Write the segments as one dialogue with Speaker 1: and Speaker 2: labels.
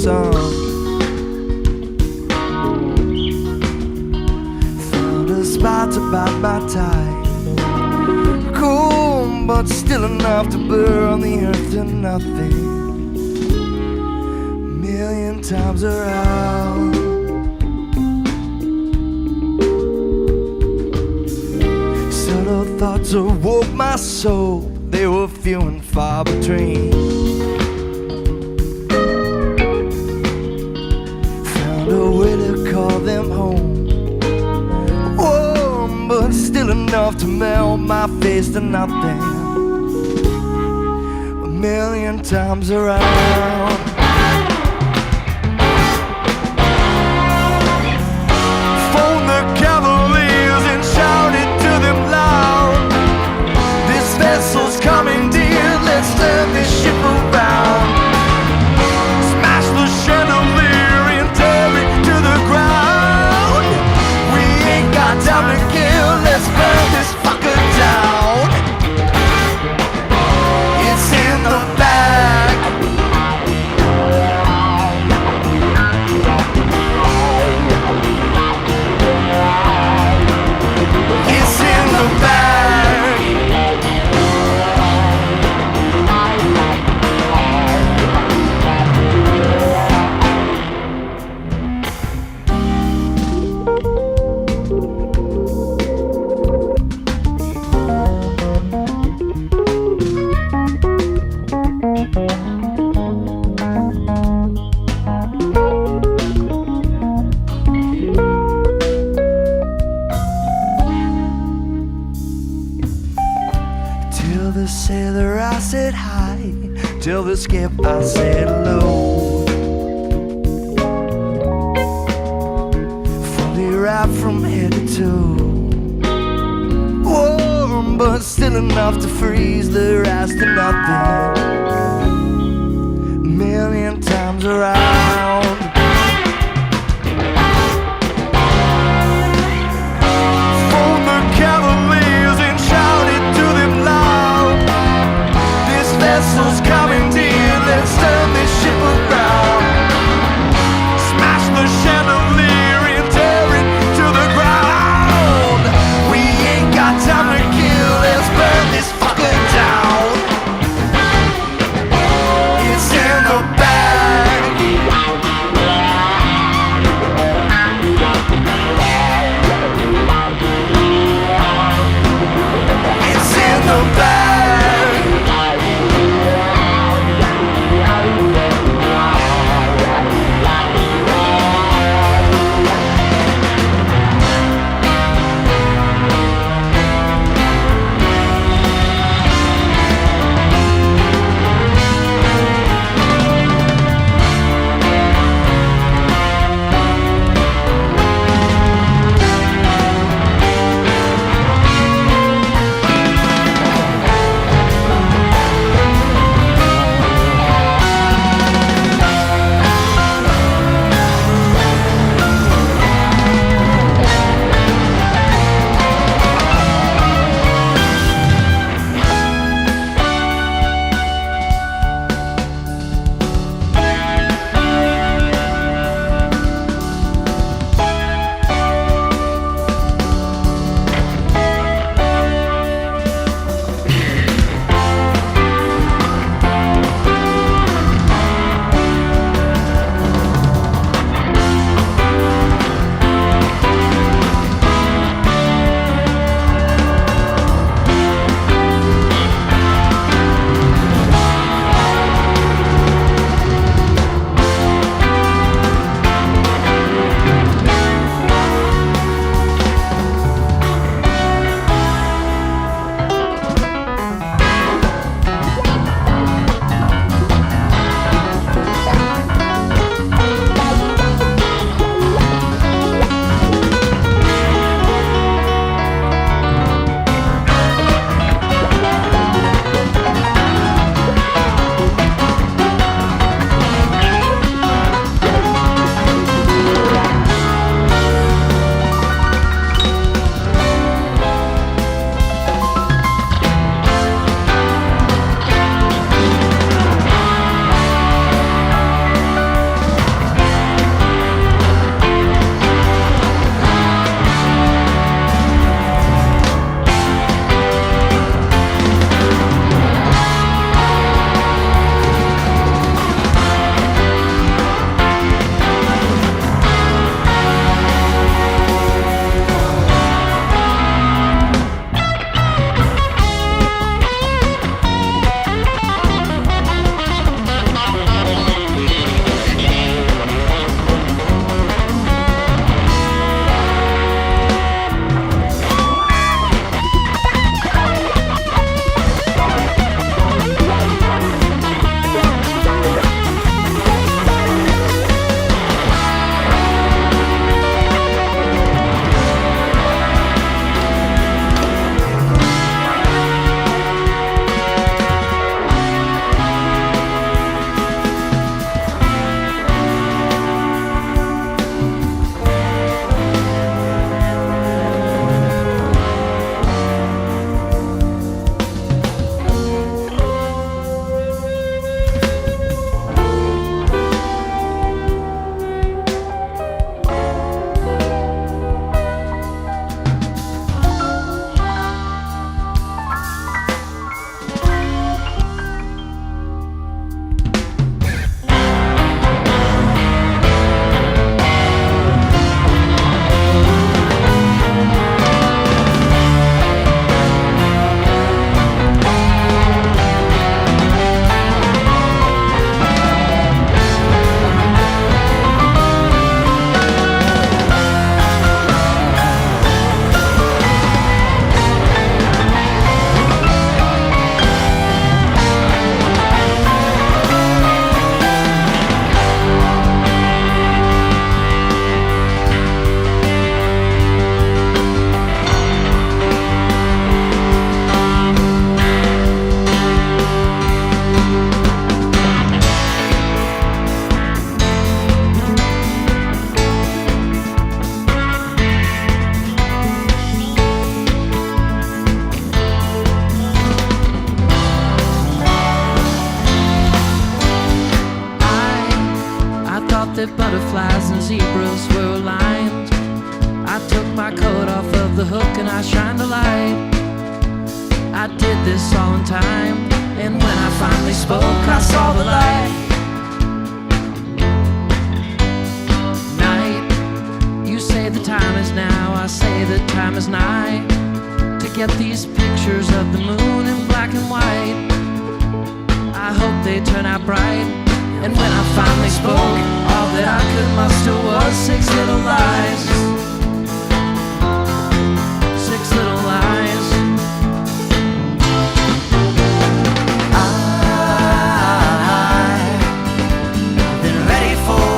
Speaker 1: sun. Found a spot about my tie, cool but still enough to burn the earth to nothing. A million times around. Subtle thoughts awoke my soul, they were few and far between. Found a way to call them home, warm but still enough to melt my face to nothing. A million times around. Phone the Cavaliers and shouted to them loud, this vessel's coming dear, let's turn this ship around. Smash the chandelier and tear it to the ground. We ain't got time to kill, let's burn this fucker down. It's in the bag. It's in the bag. Till the sailor I said hi, till the skip I said low. Fully wrapped from head to toe, warm but still enough to freeze the rest to nothing. A million times around. Phone the Cavaliers and shouted to them loud, this vessel's coming dear, let's turn this ship around. Smash the chandelier and tear it to the ground. We ain't got time to kill, let's burn this fucker down. It's in the bag.
Speaker 2: coat off of the hook and I shined a light. I did this all in time, and when I finally spoke, I saw the light. Night, you say the time is now, I say the time is nigh, to get these pictures of the moon in black and white. I hope they turn out bright. And when I finally spoke, all that I could muster was 6 little lies. 6 little lies. I've been ready for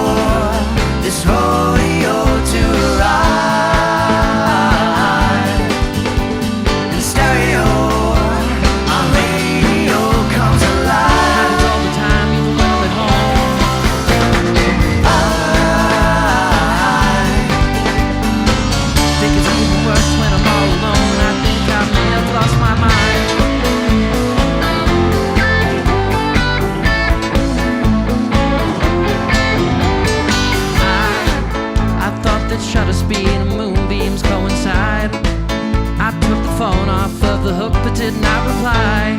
Speaker 2: this rodeo to ride. In stereo, our radio comes alive. All the time, even when I'm at home. I think it's even worse when I'm all alone. I think I may have lost my mind. I thought that shutter speed and moonbeams coincide. I took the phone off of the hook but did not reply.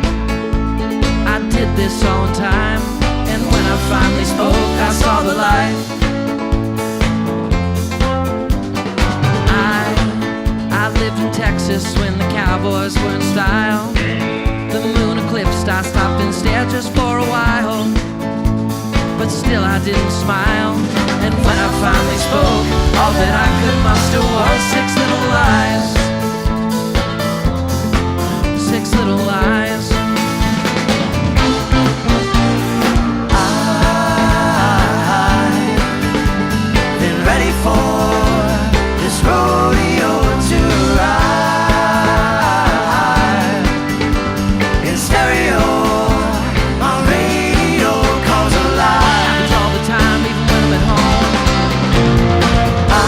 Speaker 2: I did this all in time, and when I finally spoke, I saw the light. I lived in Texas when the cowboys were in style. The moon eclipsed, I stopped and stared just for a while, but still I didn't smile. And when I finally spoke, all that I could muster was 6 little lies. 6 little lies. I've been ready for this rodeo to ride. In stereo, my radio comes alive. It's all the time, even when I'm at home. I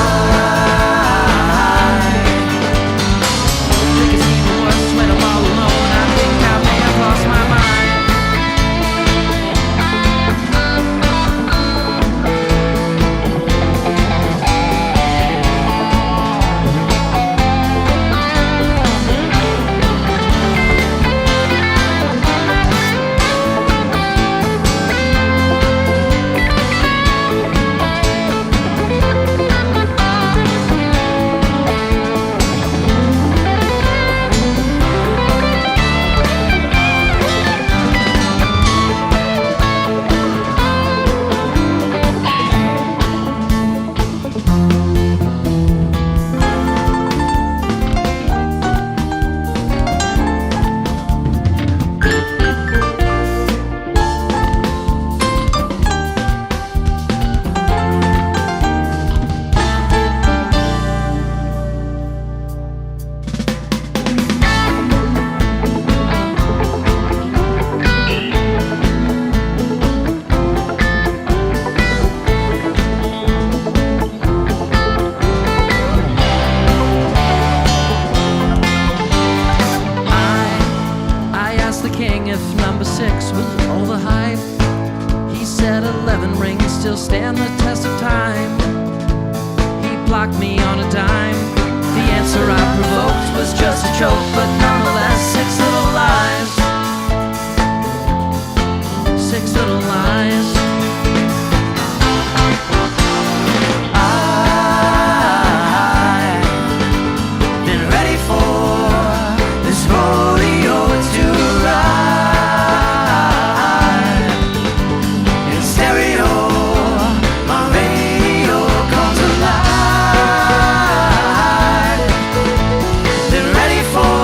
Speaker 2: think it's even worse when I'm all alone. I think I may have lost my mind. I asked the king if number 6 was all the hype. He said 11 rings still stand the test of time. He blocked me on a dime. The answer I provoked was just a joke, but nonetheless 6 little lies. 6 little lies. I've been ready for this rodeo to ride. In stereo, my radio comes alive. Been ready for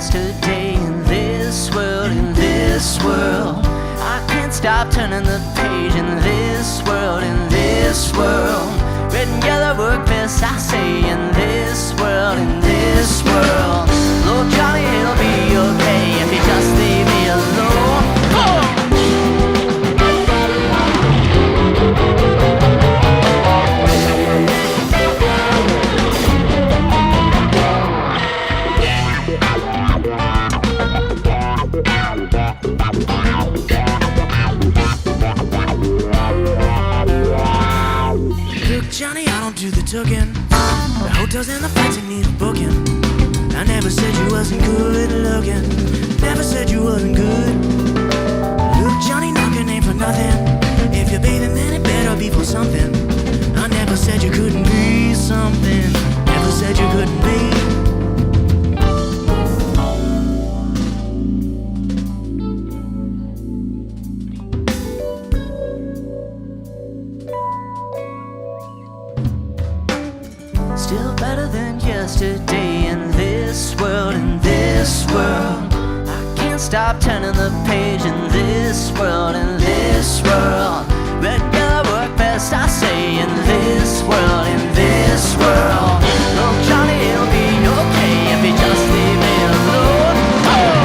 Speaker 2: yesterday. In this world, in this world, I can't stop turning the page. In this world, in this world, red and yellow work best, I say. In this world, in this world, Lord Johnny, it'll be okay if you just leave me alone. Oh!
Speaker 1: Johnny, I don't do the tugging. The hotels and the flights you need a booking. I never said you wasn't good looking. Never said you wasn't good. Look, Johnny, knocking ain't for nothing. If you're bathing, then it better be for something. I never said you couldn't be something. Never said you couldn't be.
Speaker 2: Still better than yesterday. In this world, in this world, I can't stop turning the page. In this world, in this world, red and yellow work best, I say. In this world, in this world, oh Johnny, it'll be okay if you just leave me alone. Oh!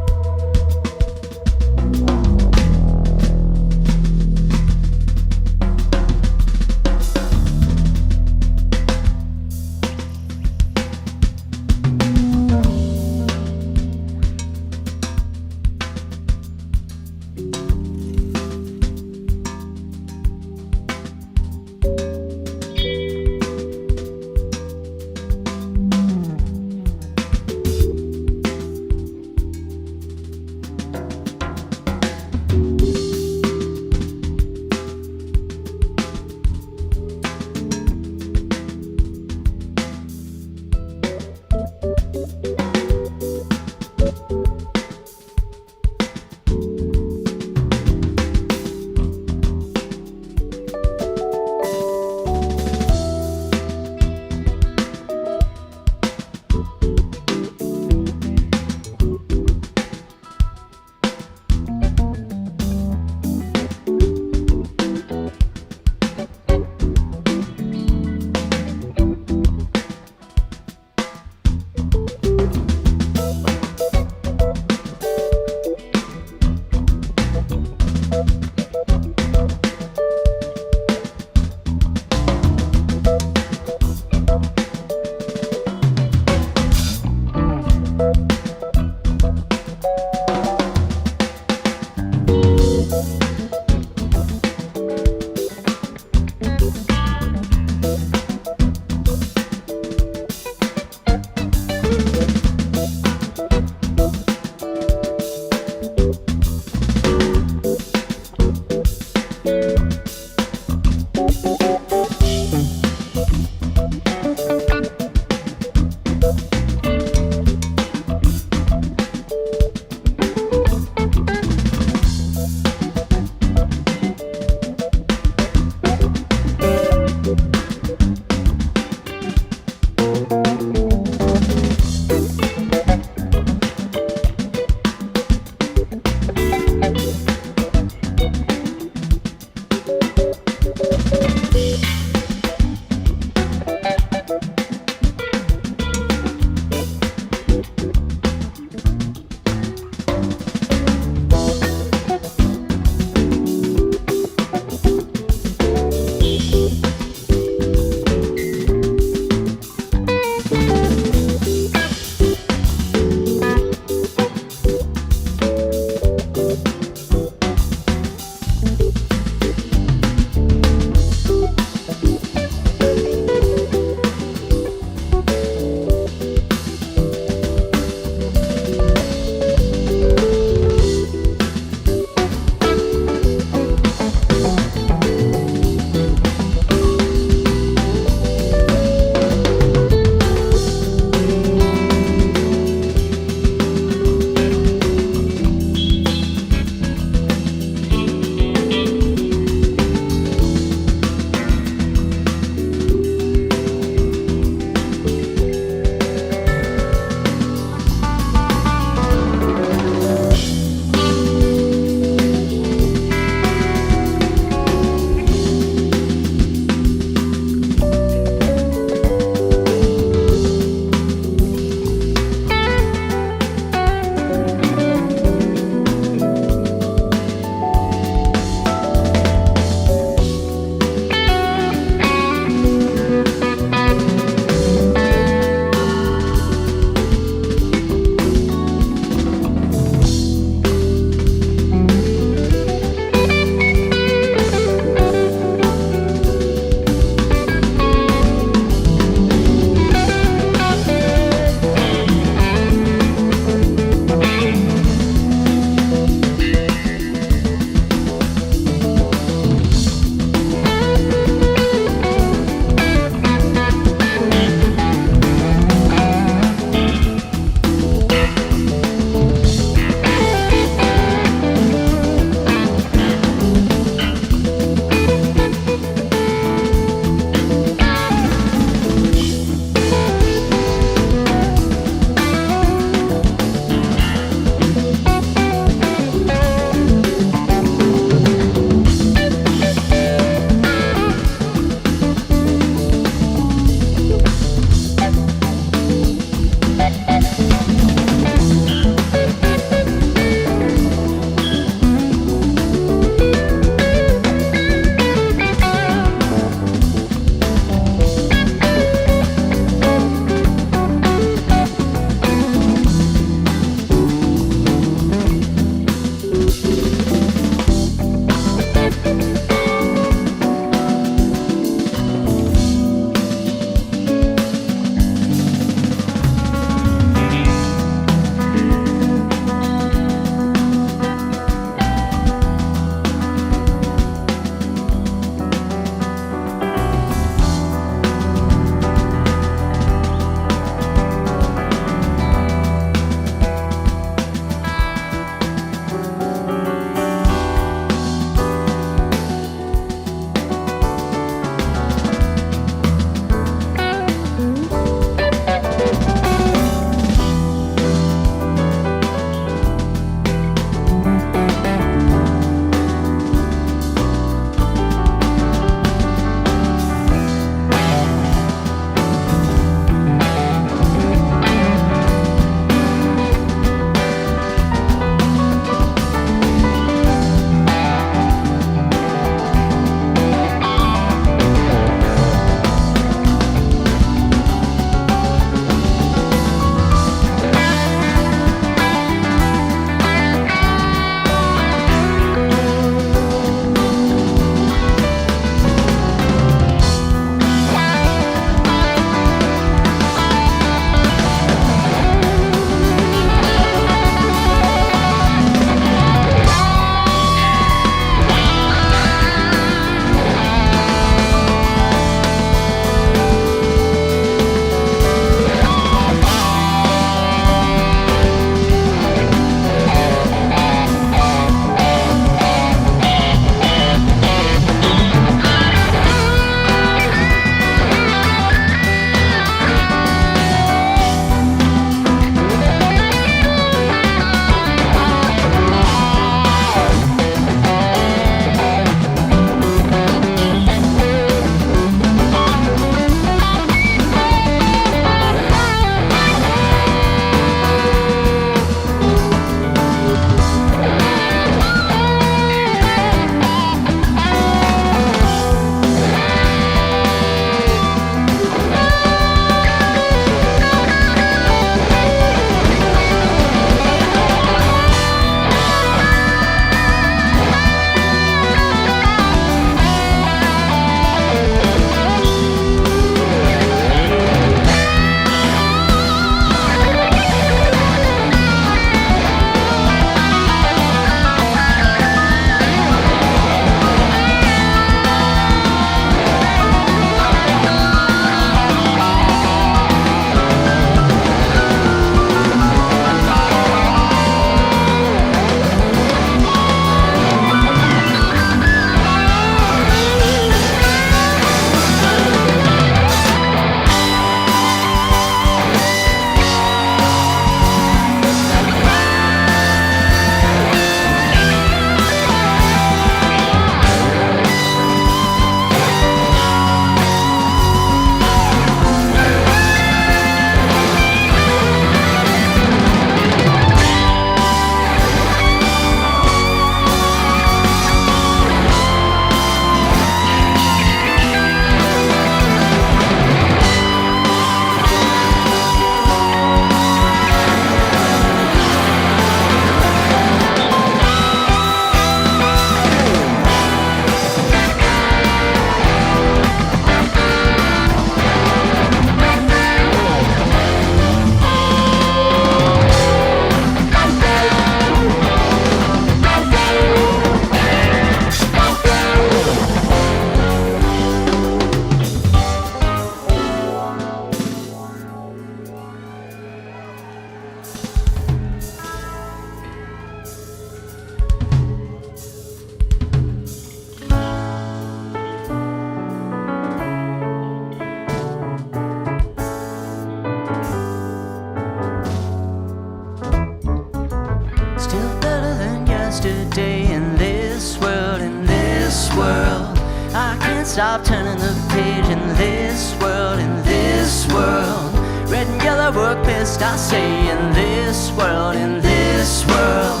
Speaker 2: page in this world, in this world. Red and yellow work best, I say, in this world, in this world.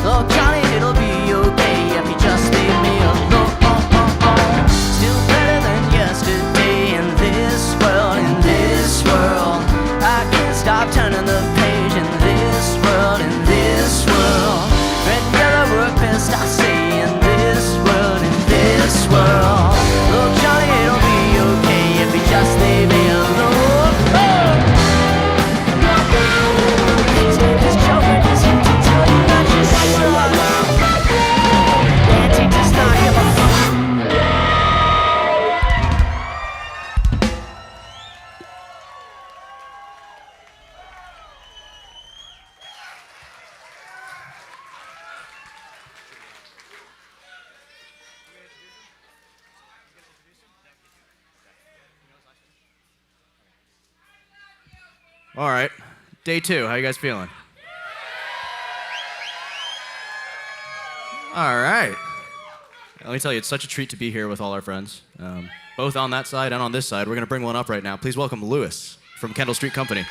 Speaker 2: Oh, Johnny, it'll be okay if you just leave me alone. Still better than yesterday in this world, in this world. I can't stop turning the page in this world, in this world. Red and yellow work best, I say, in this world, in this world. Oh, Johnny, it'll be okay if you just leave me alone.
Speaker 3: All right, day 2. How you guys feeling? All right. Let me tell you, it's such a treat to be here with all our friends, both on that side and on this side. We're going to bring one up right now. Please welcome Lewis from Kendall Street Company.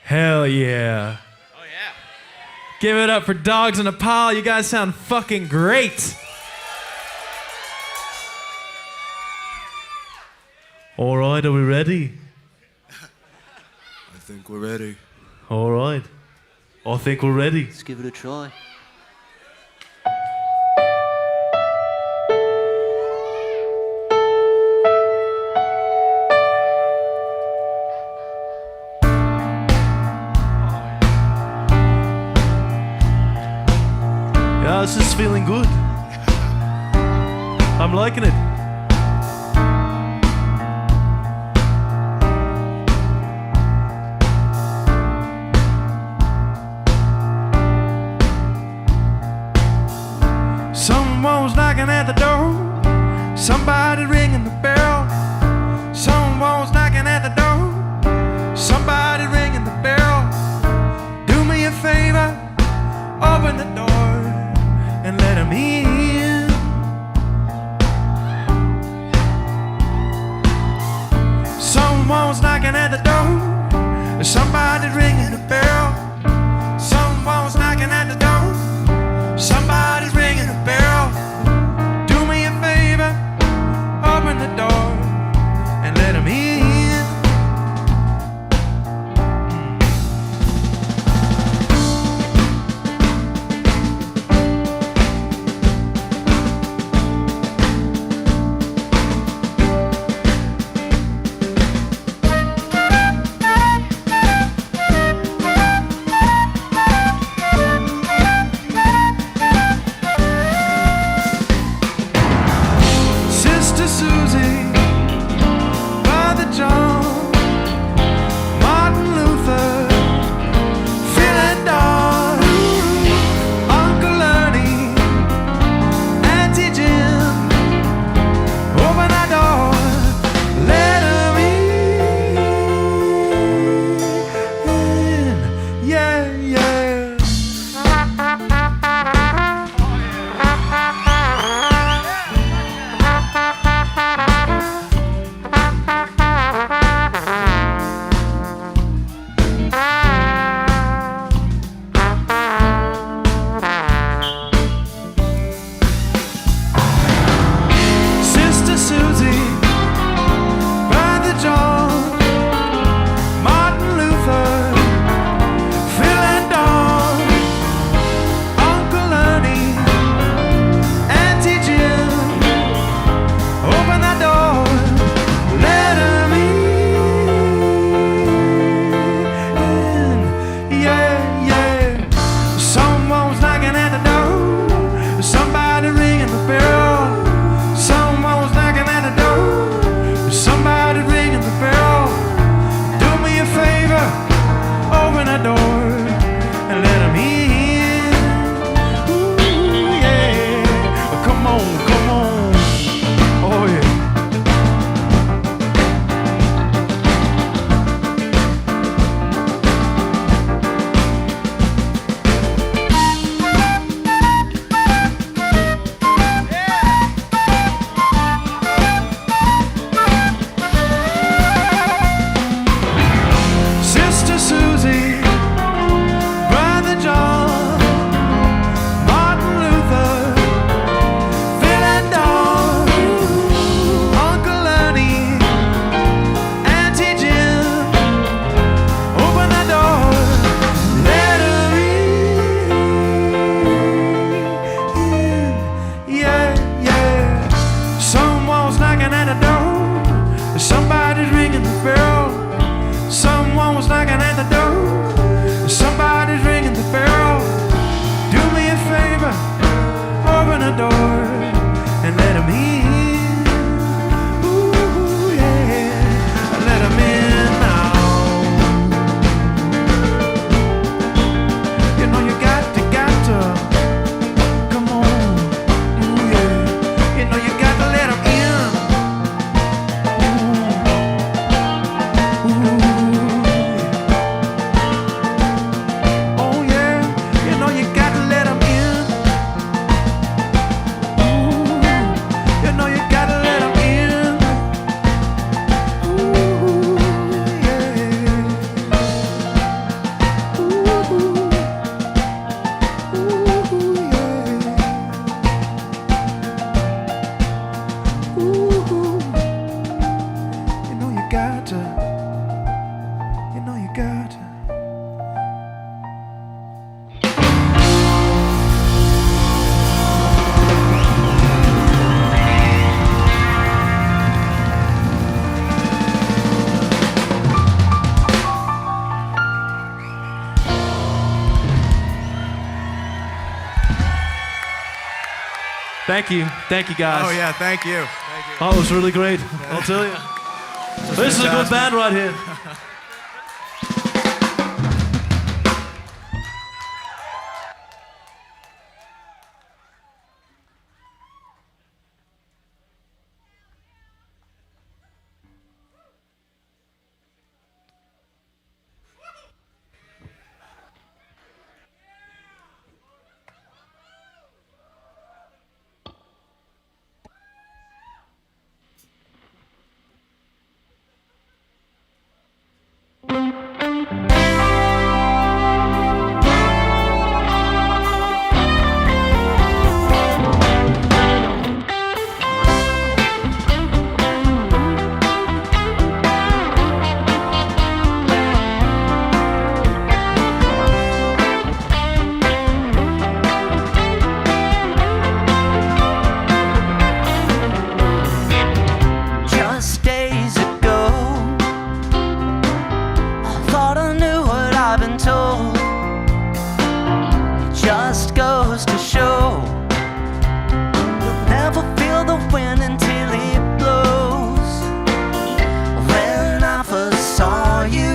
Speaker 4: Hell yeah.
Speaker 3: Oh, yeah.
Speaker 4: Give it up for Dogs in a Pile. You guys sound fucking great. All right, are we ready?
Speaker 1: I think we're ready.
Speaker 4: All right. I think we're ready.
Speaker 2: Let's give it a try.
Speaker 4: Yeah, this is feeling good. I'm liking it.
Speaker 1: Someone's knocking at the door. Somebody ringing the bell. Someone's knocking at the door. Somebody ringing the bell. Do me a favor, open the door and let him in. Someone's knocking at the door. Somebody ringing the bell. Someone's knocking at the door. Somebody's ringing a bell. Do me a favor, open the door
Speaker 4: Thank you guys.
Speaker 1: Oh yeah, thank you.
Speaker 4: Oh, it was really great. I'll tell you. This is a good band right here.
Speaker 1: Just days ago, I thought I knew what I've been told. It just goes to show you'll never feel the wind until it blows. When I first saw you,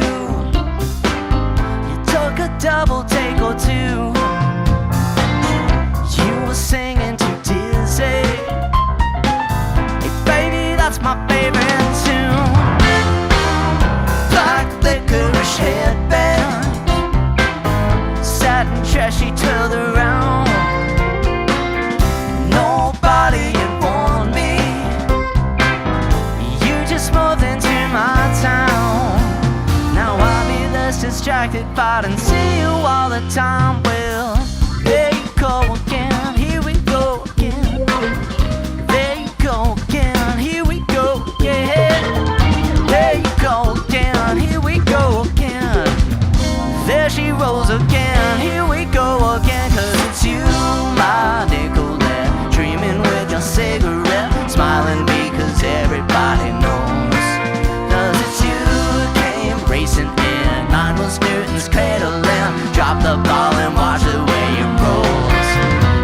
Speaker 1: you took a double take or two. You were singing too dizzy. Baby, that's my favorite tune. Black licorice headband, satin dress she twirled around. Nobody informed me, you just moved into my town. Now I'll be less distracted by and see you all the time. Well, there you go again, here we go again. There you go again, here we go again. There you go again, here we go again. There she rolls again, here we go again. Cause it's you, my Nicolette, dreaming with your cigarette, smiling because everybody knows. Cause it's you who came racing in, mine was Newton's cradle and dropped the ball and watch the way it rolls.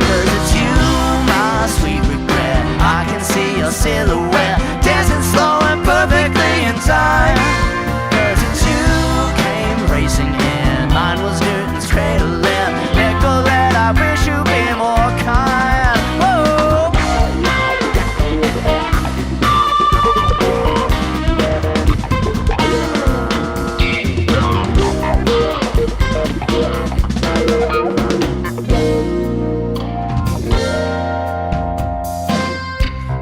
Speaker 1: Cause it's you, my sweet regret, I can see your silhouette dancing slow and perfectly in time. Cause it's you who came racing in, mine was Newton's cradle and Nicolette, I wish you'd be more kind. Whoa.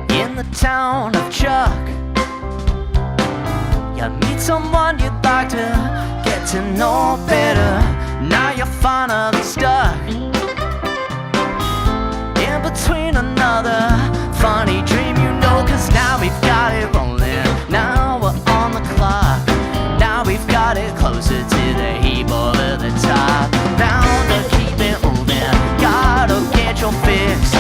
Speaker 1: In the town of Chuck, you meet someone you'd like to get to know better. Now you're finally stuck in between another funny dream, you know. Cause now we've got it rolling, now we're on the clock. Now we've got it closer to the heap over the top. Bound to keep it moving, gotta get your fix.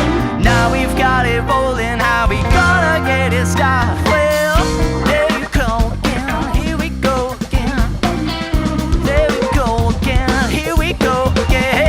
Speaker 1: Now we've got it rolling, how we gonna get it stopped? Well, there you go again, here we go again. There we go again, here we go again.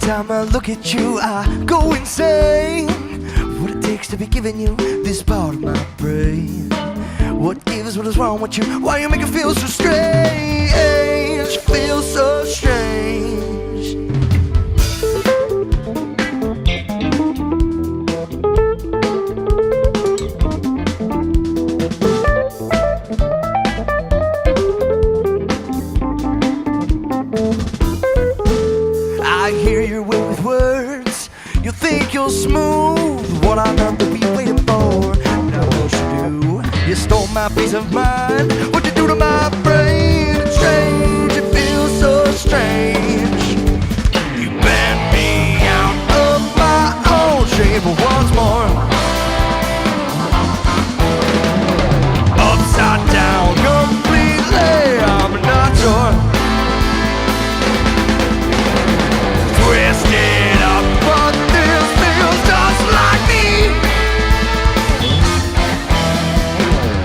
Speaker 1: time I look at you, I go insane. What it takes to be giving you this part of my brain. What gives, what is wrong with you? Why you make it feel so strange? Feel so strange. I hear your way with words. You think you're smooth. What I love to be waiting for. Now what you do? You stole my peace of mind. What you do to my brain? It's strange. It feels so strange. You banned me out of my own shape once more. Upside down completely. I'm not sure. Twisted up, but this feels just like me.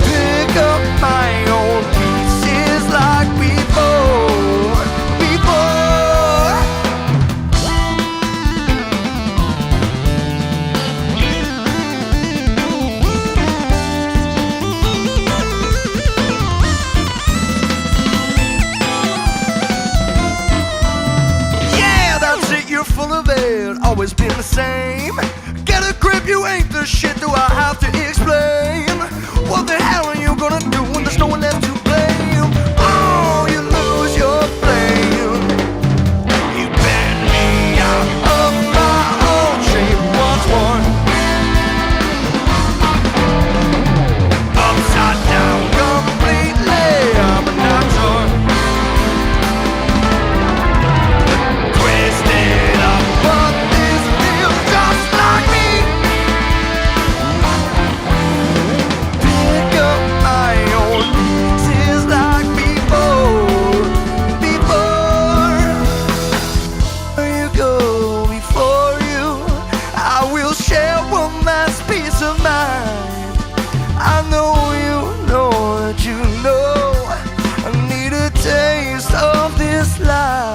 Speaker 1: Pick up my own pieces like before. Yeah, that's it, you're full of it. Always been the same. Get a grip, you ain't the shit. Do I have to explain? What the hell are you gonna do when there's no one left to blame? Oh, you lose your flame. You banned me out of my own shape once more. Upside down completely. I'm not sure. Twisted up, but this feels just like me. Pick up my own pieces like before. Before you go, before you, I will share one last piece of mind. I know you know that you know I need a taste of this life.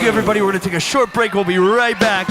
Speaker 1: Thank you, everybody. We're going to take a short break. We'll be right back.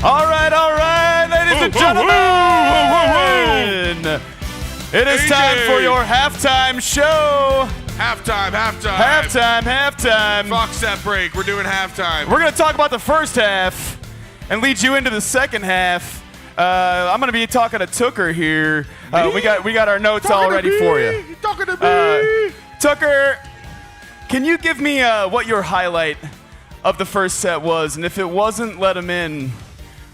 Speaker 1: All right, ladies and gentlemen. It is time for your halftime show.
Speaker 5: Halftime.
Speaker 1: Halftime.
Speaker 5: Fuck that break. We're doing halftime.
Speaker 1: We're going to talk about the first half and lead you into the second half. I'm going to be talking to Tucker here. We got our notes all ready for you.
Speaker 5: Talking to me.
Speaker 1: Tucker, can you give me what your highlight of the first set was? And if it wasn't Let 'Em In,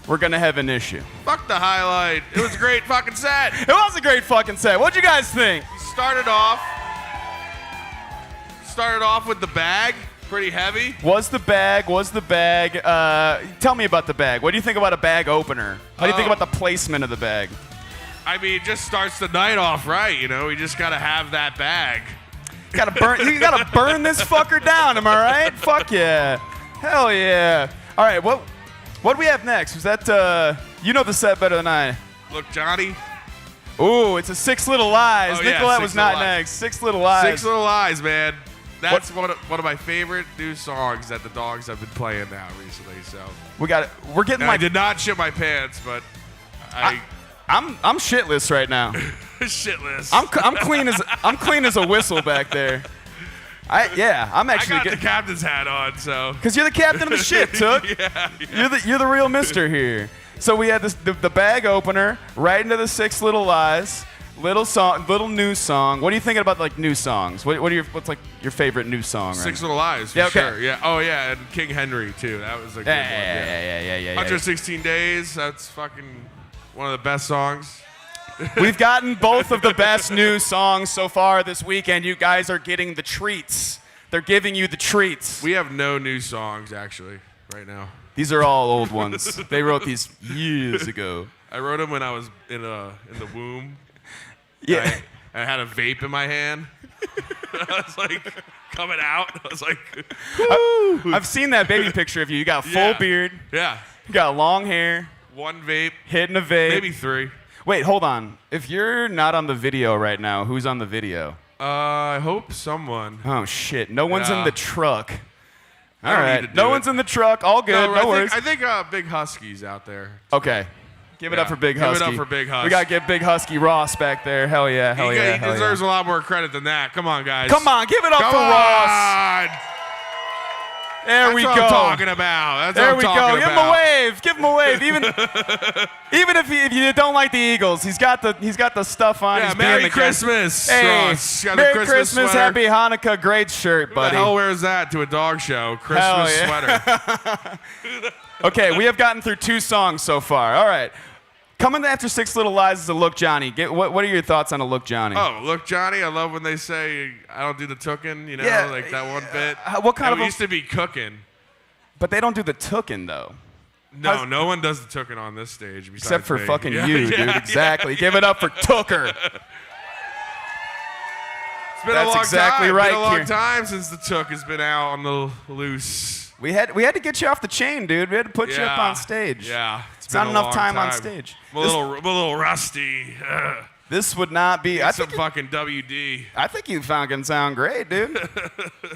Speaker 1: we're going to have an issue.
Speaker 5: Fuck the highlight. It was a great fucking set.
Speaker 1: It was a great fucking set. What'd you guys think?
Speaker 5: Started off with the bag. Pretty heavy.
Speaker 1: Was the bag. Tell me about the bag. What do you think about a bag opener? How do you think about the placement of the bag?
Speaker 5: I mean, it just starts the night off right, you know? We just got to have that bag.
Speaker 1: You gotta burn this fucker down, am I right? Fuck yeah. Hell yeah. All right, what do we have next? Was that, you know the set better than I.
Speaker 5: Look, Johnny.
Speaker 1: Ooh, it's a Six Little Lies.
Speaker 5: Oh, yeah,
Speaker 1: Nicolette was
Speaker 5: Six
Speaker 1: not
Speaker 5: Little Lies.
Speaker 1: next. Six Little Lies.
Speaker 5: Six Little Lies, man. That's one of my favorite new songs that the dogs have been playing now recently. So
Speaker 1: We got it. We're getting
Speaker 5: I did not shit my pants, but
Speaker 1: I'm shitless right now.
Speaker 5: shitless.
Speaker 1: I'm clean as a whistle back there. I'm actually
Speaker 5: I got the captain's hat on, so.
Speaker 1: Because you're the captain of the ship, Took.
Speaker 5: Yeah.
Speaker 1: You're the real mister here. So we had the bag opener right into the Six Little Lies. Little new song. What are you thinking about like new songs? What's like your favorite new song? Right?
Speaker 5: Six Little Lies, for
Speaker 1: Yeah, okay.
Speaker 5: sure. Yeah. Oh yeah, and King Henry too. That was a good one.
Speaker 1: Yeah.
Speaker 5: 116 Days. That's fucking one of the best songs.
Speaker 1: We've gotten both of the best new songs so far this weekend. You guys are getting the treats. They're giving you the treats.
Speaker 5: We have no new songs actually right now.
Speaker 1: These are all old ones. They wrote these years ago.
Speaker 5: I wrote them when I was in the womb.
Speaker 1: Yeah.
Speaker 5: I had a vape in my hand. I was like coming out. I was like, woo.
Speaker 1: I've seen that baby picture of you. You got a full beard.
Speaker 5: Yeah.
Speaker 1: You got long hair.
Speaker 5: One vape.
Speaker 1: Hitting a vape.
Speaker 5: Maybe three.
Speaker 1: Wait, hold on. If you're not on the video right now, who's on the video?
Speaker 5: I hope someone.
Speaker 1: Oh, shit. No one's in the truck.
Speaker 5: I
Speaker 1: All
Speaker 5: don't need
Speaker 1: right.
Speaker 5: to do
Speaker 1: No
Speaker 5: it.
Speaker 1: one's in the truck. All good. No worries.
Speaker 5: I think Big Husky's out there.
Speaker 1: Okay. Give it up for Big Husky.
Speaker 5: Give it up for Big Husky.
Speaker 1: We got to get Big Husky Ross back there. Hell yeah. Hell yeah.
Speaker 5: He deserves a lot more credit than that. Come on, guys.
Speaker 1: Come on. Give it up for Ross.
Speaker 5: On.
Speaker 1: There we go.
Speaker 5: That's what I'm talking about.
Speaker 1: There we go. Give him a wave. Give him a wave. Even if you don't like the Eagles, he's got the stuff on.
Speaker 5: Yeah,
Speaker 1: He's
Speaker 5: Merry
Speaker 1: being the
Speaker 5: Christmas,
Speaker 1: Hey,
Speaker 5: Ross. Got a
Speaker 1: Merry
Speaker 5: Christmas
Speaker 1: Christmas,
Speaker 5: sweater.
Speaker 1: Happy Hanukkah, great shirt,
Speaker 5: Who
Speaker 1: buddy.
Speaker 5: the hell wears that to a dog show? Christmas sweater.
Speaker 1: Okay, we have gotten through 2 songs so far. All right. Coming after Six Little Lies is a Look Johnny. What are your thoughts on a Look Johnny?
Speaker 5: Oh, look, Johnny, I love when they say, I don't do the tookin', you know,
Speaker 1: Yeah,
Speaker 5: like that one bit.
Speaker 1: what kind
Speaker 5: And
Speaker 1: of
Speaker 5: we
Speaker 1: a-
Speaker 5: used to be cooking.
Speaker 1: But they don't do the tookin' though.
Speaker 5: No, no one does the tookin' on this stage.
Speaker 1: Except
Speaker 5: besides
Speaker 1: for
Speaker 5: me.
Speaker 1: fucking
Speaker 5: Yeah,
Speaker 1: you,
Speaker 5: yeah,
Speaker 1: dude.
Speaker 5: yeah.
Speaker 1: Exactly. Give it up for Tucker.
Speaker 5: It's been
Speaker 1: That's
Speaker 5: a long
Speaker 1: exactly
Speaker 5: time.
Speaker 1: right,
Speaker 5: Been a long
Speaker 1: Kieran.
Speaker 5: time since the took has been out on the loose.
Speaker 1: We had to get you off the chain, dude. We had to put you up on stage.
Speaker 5: Yeah.
Speaker 1: It's not enough time on stage.
Speaker 5: I'm a little rusty. Ugh.
Speaker 1: This would not be. I
Speaker 5: Some
Speaker 1: think
Speaker 5: fucking WD.
Speaker 1: I think you fucking sound great, dude.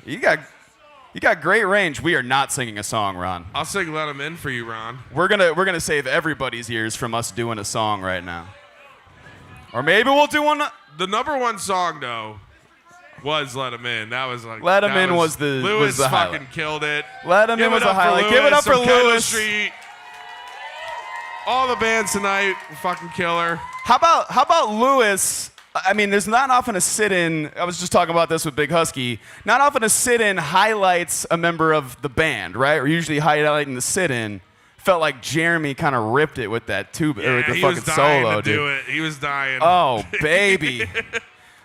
Speaker 1: You got great range. We are not singing a song, Ron.
Speaker 5: I'll sing Let 'Em In for you, Ron.
Speaker 1: We're gonna save everybody's ears from us doing a song right now. Or maybe we'll do one.
Speaker 5: The number one song, though, Was Let 'Em In. That was like
Speaker 6: Let 'Em
Speaker 5: that
Speaker 6: In was the
Speaker 5: Lewis
Speaker 6: fucking
Speaker 5: fucking killed it.
Speaker 6: Let 'Em In was a highlight. Give it up for Lewis.
Speaker 5: Street. All the bands tonight were fucking killer.
Speaker 6: How about Lewis? I mean, there's not often a sit-in. I was just talking about this with Big Husky. Not often a sit-in highlights a member of the band, right? We're usually highlighting the sit-in. Felt like Jeremy kind of ripped it with that tube or with the
Speaker 5: he
Speaker 6: fucking
Speaker 5: was dying
Speaker 6: solo,
Speaker 5: to do
Speaker 6: dude.
Speaker 5: it. He was dying.
Speaker 6: Oh baby,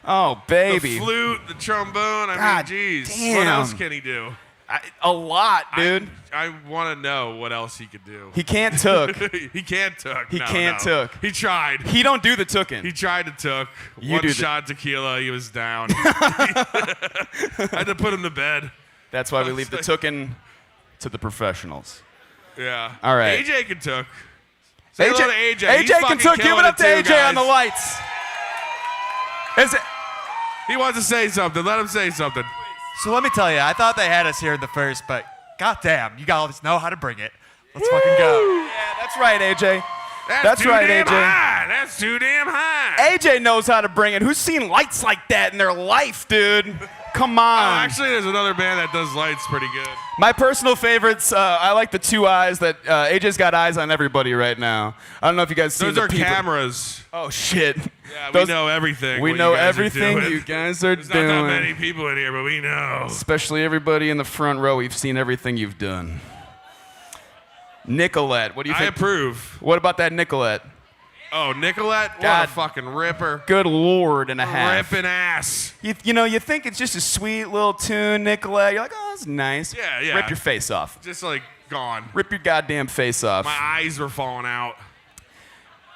Speaker 6: oh baby.
Speaker 5: The flute, the trombone. I
Speaker 6: God
Speaker 5: mean, geez,
Speaker 6: damn.
Speaker 5: what else can he do?
Speaker 6: A lot, dude.
Speaker 5: I want to know what else he could do.
Speaker 6: He can't took.
Speaker 5: He can't took.
Speaker 6: He
Speaker 5: No,
Speaker 6: can't
Speaker 5: no.
Speaker 6: took.
Speaker 5: He tried.
Speaker 6: He don't do the tookin'.
Speaker 5: He tried to took.
Speaker 6: You
Speaker 5: One
Speaker 6: do the-
Speaker 5: shot tequila, he was down. I had to put him to bed.
Speaker 6: That's why we leave the tookin' to the professionals.
Speaker 5: Yeah.
Speaker 6: All right.
Speaker 5: AJ can took. Say hello to AJ. He's
Speaker 6: AJ can
Speaker 5: fucking
Speaker 6: took. Give
Speaker 5: killing
Speaker 6: it up to
Speaker 5: too,
Speaker 6: AJ on
Speaker 5: guys.
Speaker 6: the lights. Is it?
Speaker 5: He wants to say something. Let him say something.
Speaker 7: So let me tell you, I thought they had us here in the first, but goddamn, you guys know how to bring it. Let's fucking go.
Speaker 6: Yeah, that's right, AJ. That's
Speaker 5: too
Speaker 6: right,
Speaker 5: damn
Speaker 6: AJ.
Speaker 5: high. That's too damn high.
Speaker 6: AJ knows how to bring it. Who's seen lights like that in their life, dude? Come
Speaker 5: Oh,
Speaker 6: on.
Speaker 5: actually, there's another band that does lights pretty good.
Speaker 6: My personal favorites, I like the two eyes that AJ's got eyes on everybody right now. I don't know if you guys see
Speaker 5: Those
Speaker 6: the
Speaker 5: are
Speaker 6: people.
Speaker 5: cameras.
Speaker 6: Oh, shit.
Speaker 5: Yeah,
Speaker 6: Those-
Speaker 5: we know everything.
Speaker 6: We
Speaker 5: what
Speaker 6: know
Speaker 5: you guys are
Speaker 6: everything
Speaker 5: doing.
Speaker 6: you guys are
Speaker 5: There's
Speaker 6: doing.
Speaker 5: not that many people in here, but we know.
Speaker 6: Especially everybody in the front row. We've seen everything you've done. Nicolette, what do you
Speaker 5: I
Speaker 6: think?
Speaker 5: approve.
Speaker 6: What about that Nicolette?
Speaker 5: Oh, Nicolette? What
Speaker 6: God.
Speaker 5: a fucking ripper.
Speaker 6: Good lord and a half.
Speaker 5: Ripping ass.
Speaker 6: You know, you think it's just a sweet little tune, Nicolette. You're like, oh, that's nice.
Speaker 5: Yeah, yeah.
Speaker 6: Rip your face off.
Speaker 5: Just like gone.
Speaker 6: Rip your goddamn face off.
Speaker 5: My eyes were falling out.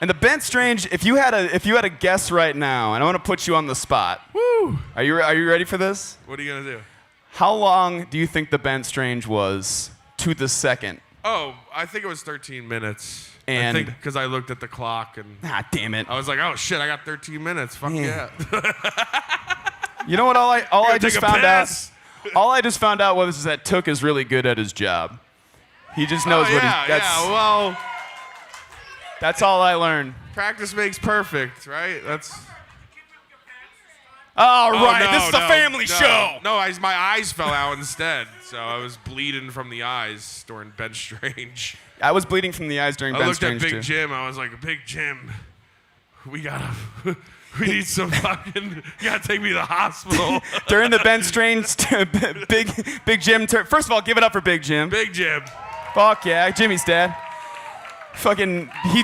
Speaker 6: And the Bent Strange, if you had a guess right now, and I want to put you on the spot.
Speaker 5: Woo!
Speaker 6: Are you ready for this?
Speaker 5: What are you going to do?
Speaker 6: How long do you think the Bent Strange was to the second?
Speaker 5: Oh, I think it was 13 minutes.
Speaker 6: And-
Speaker 5: I think because I looked at the clock and
Speaker 6: Ah, damn it.
Speaker 5: I was like, oh shit, I got 13 minutes. Fuck
Speaker 6: Yeah.
Speaker 5: yeah.
Speaker 6: You know what? All I just
Speaker 5: take a
Speaker 6: found out.
Speaker 5: piss.
Speaker 6: All I just found out was that Took is really good at his job. He just knows
Speaker 5: Oh,
Speaker 6: what
Speaker 5: yeah,
Speaker 6: he's.
Speaker 5: well,
Speaker 6: That's all I learned.
Speaker 5: practice makes perfect, right? That's.
Speaker 6: All
Speaker 5: Oh,
Speaker 6: right,
Speaker 5: no,
Speaker 6: this is a
Speaker 5: no,
Speaker 6: family
Speaker 5: no.
Speaker 6: show.
Speaker 5: No, my eyes fell out instead, so I was bleeding from the eyes during Ben Strange.
Speaker 6: I was bleeding from the eyes during
Speaker 5: I
Speaker 6: Ben
Speaker 5: looked
Speaker 6: Strange
Speaker 5: at
Speaker 6: too.
Speaker 5: Big Jim. I was like, Big Jim, we we need some fucking. You gotta take me to the hospital.
Speaker 6: During the Ben Strange, Big Jim. First of all, give it up for Big Jim.
Speaker 5: Big Jim.
Speaker 6: Fuck yeah, Jimmy's dad. Fucking, he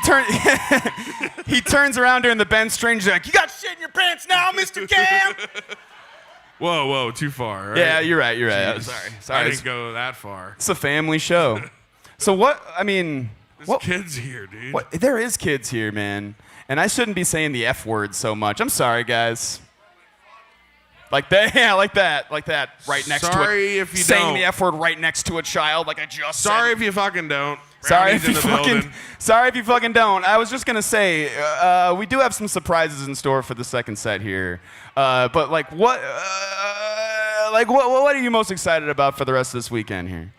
Speaker 6: turns around during the Ben Strange like, you got shit in your pants now, Mr. Cam.
Speaker 5: Whoa, too far. Right?
Speaker 6: Yeah, you're right.
Speaker 5: Jeez.
Speaker 6: Sorry.
Speaker 5: I didn't go that far.
Speaker 6: It's a family show. So what? I mean,
Speaker 5: There's kids here, dude.
Speaker 6: what? There is kids here, man, and I shouldn't be saying the F word so much. I'm sorry, guys. Like that, yeah, like that, right next to it.
Speaker 5: Sorry if you
Speaker 6: saying
Speaker 5: don't.
Speaker 6: the F word right next to a child, like I just
Speaker 5: Sorry
Speaker 6: said.
Speaker 5: if you fucking don't.
Speaker 6: Sorry
Speaker 5: Brownie's
Speaker 6: if you
Speaker 5: in the building.
Speaker 6: fucking don't. I was just gonna say, we do have some surprises in store for the second set here. But like, what are you most excited about for the rest of this weekend here?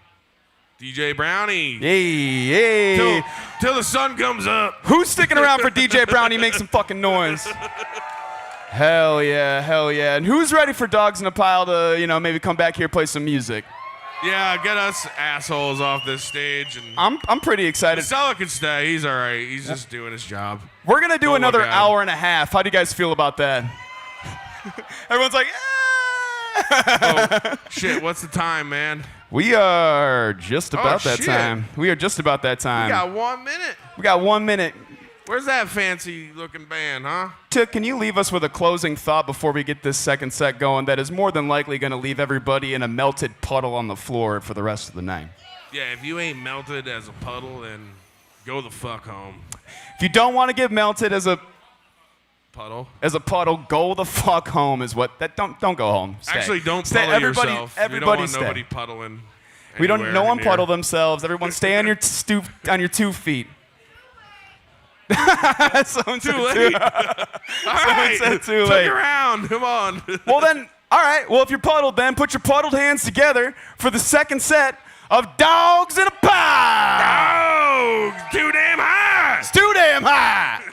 Speaker 5: DJ Brownie.
Speaker 6: Hey.
Speaker 5: Till the sun comes up.
Speaker 6: Who's sticking around for DJ Brownie? Make some fucking noise. Hell yeah. And who's ready for Dogs in a Pile to, maybe come back here, play some music?
Speaker 5: Yeah, get us assholes off this stage. And
Speaker 6: I'm pretty excited.
Speaker 5: Casella can stay. He's all right. He's just doing his job.
Speaker 6: We're going to do
Speaker 5: Don't
Speaker 6: another
Speaker 5: look at him.
Speaker 6: hour and a half. How do you guys feel about that? Everyone's like,
Speaker 5: Oh, shit. What's the time, man?
Speaker 6: We are just about that
Speaker 5: shit.
Speaker 6: time. We are just about that time.
Speaker 5: We got 1 minute.
Speaker 6: We got 1 minute.
Speaker 5: Where's that fancy looking band, huh?
Speaker 6: Tick, can you leave us with a closing thought before we get this second set going that is more than likely going to leave everybody in a melted puddle on the floor for the rest of the night?
Speaker 5: Yeah, if you ain't melted as a puddle, then go the fuck home.
Speaker 6: If you don't want to get melted as a
Speaker 5: Puddle.
Speaker 6: go the fuck home is what that don't go home. Stay.
Speaker 5: Actually, don't
Speaker 6: Stay.
Speaker 5: puddle
Speaker 6: Everybody,
Speaker 5: yourself.
Speaker 6: Everybody
Speaker 5: we don't want
Speaker 6: stay.
Speaker 5: nobody puddling.
Speaker 6: We don't.
Speaker 5: anywhere
Speaker 6: No one
Speaker 5: near.
Speaker 6: puddle themselves. Everyone stay on your on your 2 feet. Someone
Speaker 5: Too
Speaker 6: said
Speaker 5: late. All right.
Speaker 6: said too
Speaker 5: Took
Speaker 6: late.
Speaker 5: around. Come on.
Speaker 6: Well then, all right. Well, if you're puddled, then put your puddled hands together for the second set of Dogs in a Pile.
Speaker 5: Oh, too damn high.
Speaker 6: It's too damn high.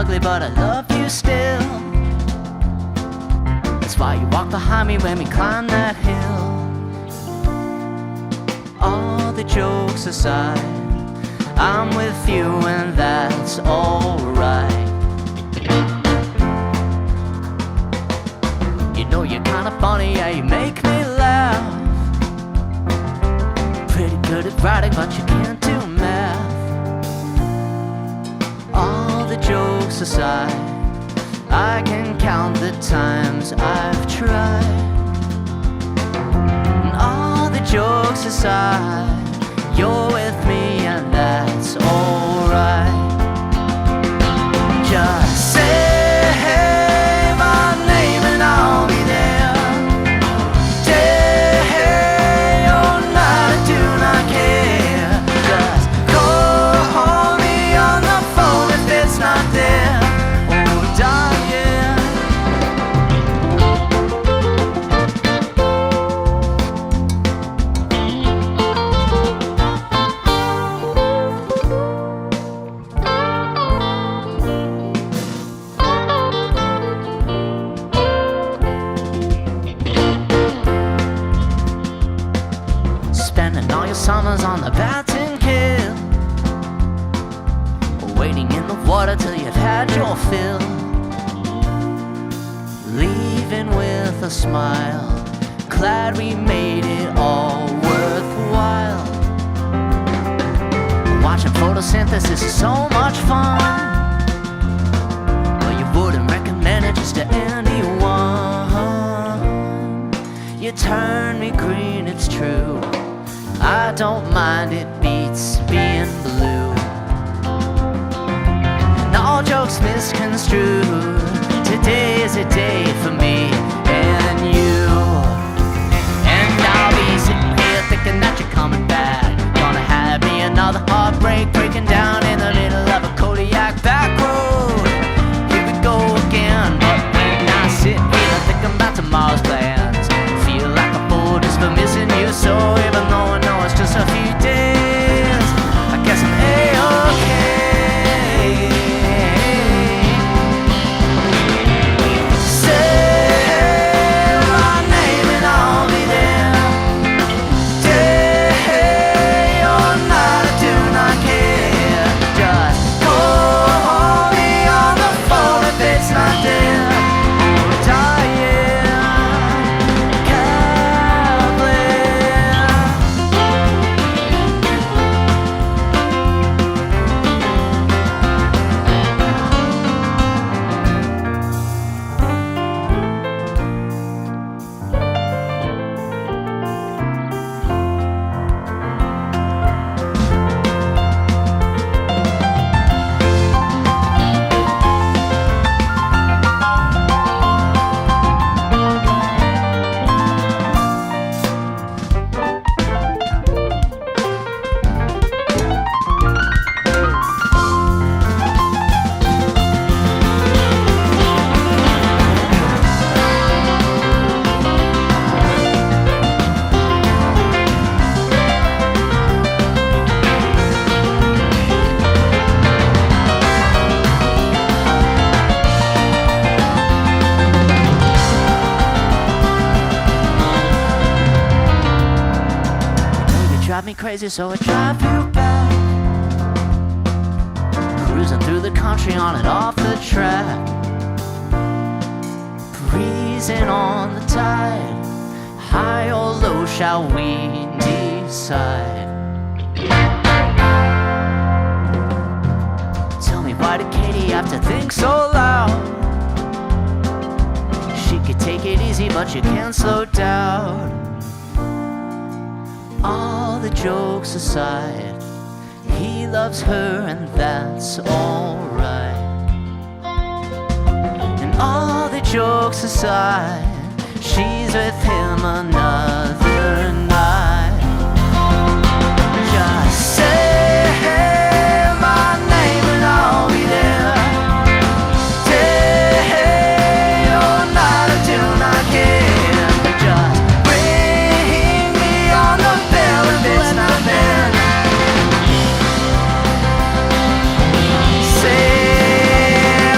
Speaker 8: ugly, but I love you still. That's why you walk behind me when we climb that hill. All the jokes aside, I'm with you and that's alright. You know you're kinda funny, yeah, you make me laugh. Pretty good at writing, but you can't do math. All the jokes aside, I can count the times I've tried. And all the jokes aside, you're with me and that's alright. Just say my name and I'll be there. Day or night, I do not care. Just call me on the phone if it's not there. Oh, darling. Spending all your summers on the batting kill, waiting in the water till you've had your fill, leaving with a smile, glad we made it all worthwhile. Watching photosynthesis is so much fun, but you wouldn't recommend it just to anyone. You turn me green, it's true, I don't mind, it beats being blue. And all jokes misconstrued, today is a day for me and you. And I'll be sitting here thinking that you're coming back, gonna have me another heartbreak, breaking down in the middle of a Kodiak back road. Here we go again, but when I sit here thinking about tomorrow's plans, feel like a fool just for missing you. So even though I know it's just a few days, I guess I'm A-okay. Say my name and I'll be there. Day or night, I do not care. Just call me on the phone if it's not there. Oh, darling. Drive me crazy, so I drive you back. Cruising through the country on and off the track, breezing on the tide. High or low, shall we decide? Tell me, why did Katie have to think so loud? She could take it easy, but you can't slow down. All the jokes aside, he loves her and that's alright. And all the jokes aside, she's with him another night. Just say my name and I'll be there. Day or night, I do not care. Just bring me on the bell if it's not there. Say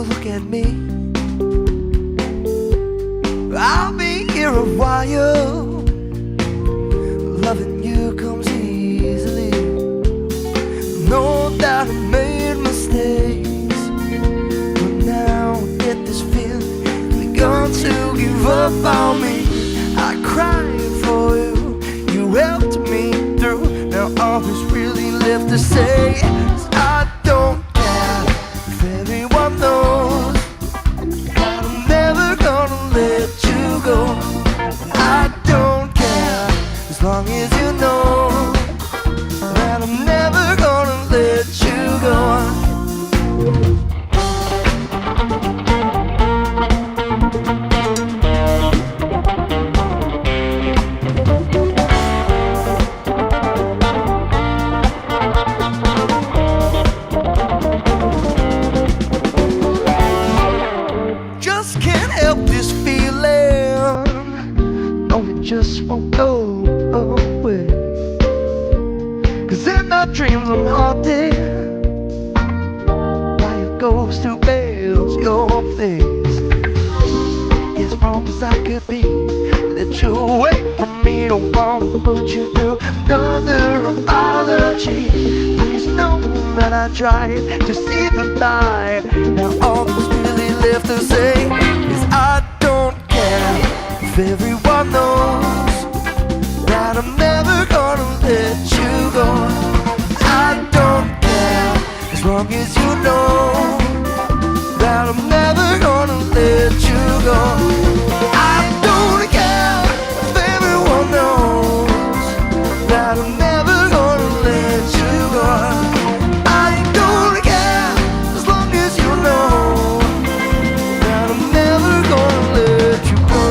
Speaker 1: look at me. I'll be here a while. Loving you comes easily. Know that I made mistakes, but now I get this feeling you're going to give up on me. I cried for you, you helped me through. Now all there's really left to say is I don't care if everyone knows that I'm never gonna let you go. I don't care as long as you know that I'm never gonna let you go. Just can't help this feeling. No, it just won't go away. 'Cause in my dreams I'm haunted by a ghost who bears your face. As wrong as I could be, let you away from me. Don't want to put you through another apology. Please know that I tried to see the light. Now all that's really left to say is I don't care if everyone knows that I'm never gonna let you go. I don't care as long as you know that I'm never gonna let you go. I don't care if everyone knows that I'm never gonna let you go. I don't care as long as you know that I'm never gonna let you go.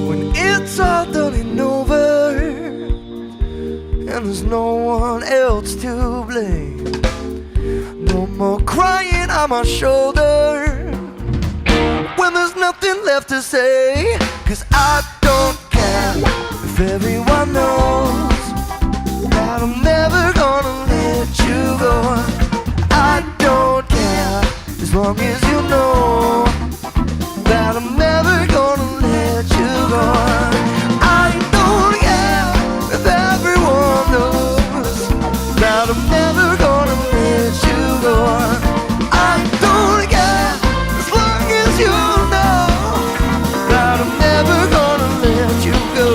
Speaker 1: When it's all done and over and there's no one else to blame, no more crying on my shoulder when there's nothing left to say. 'Cause I don't care if everyone knows that I'm never gonna let you go. I don't care as long as you know that I'm never gonna let you go. I don't care if everyone knows that I'm never gonna let you go. I don't care as long as you know that I'm never gonna let you go.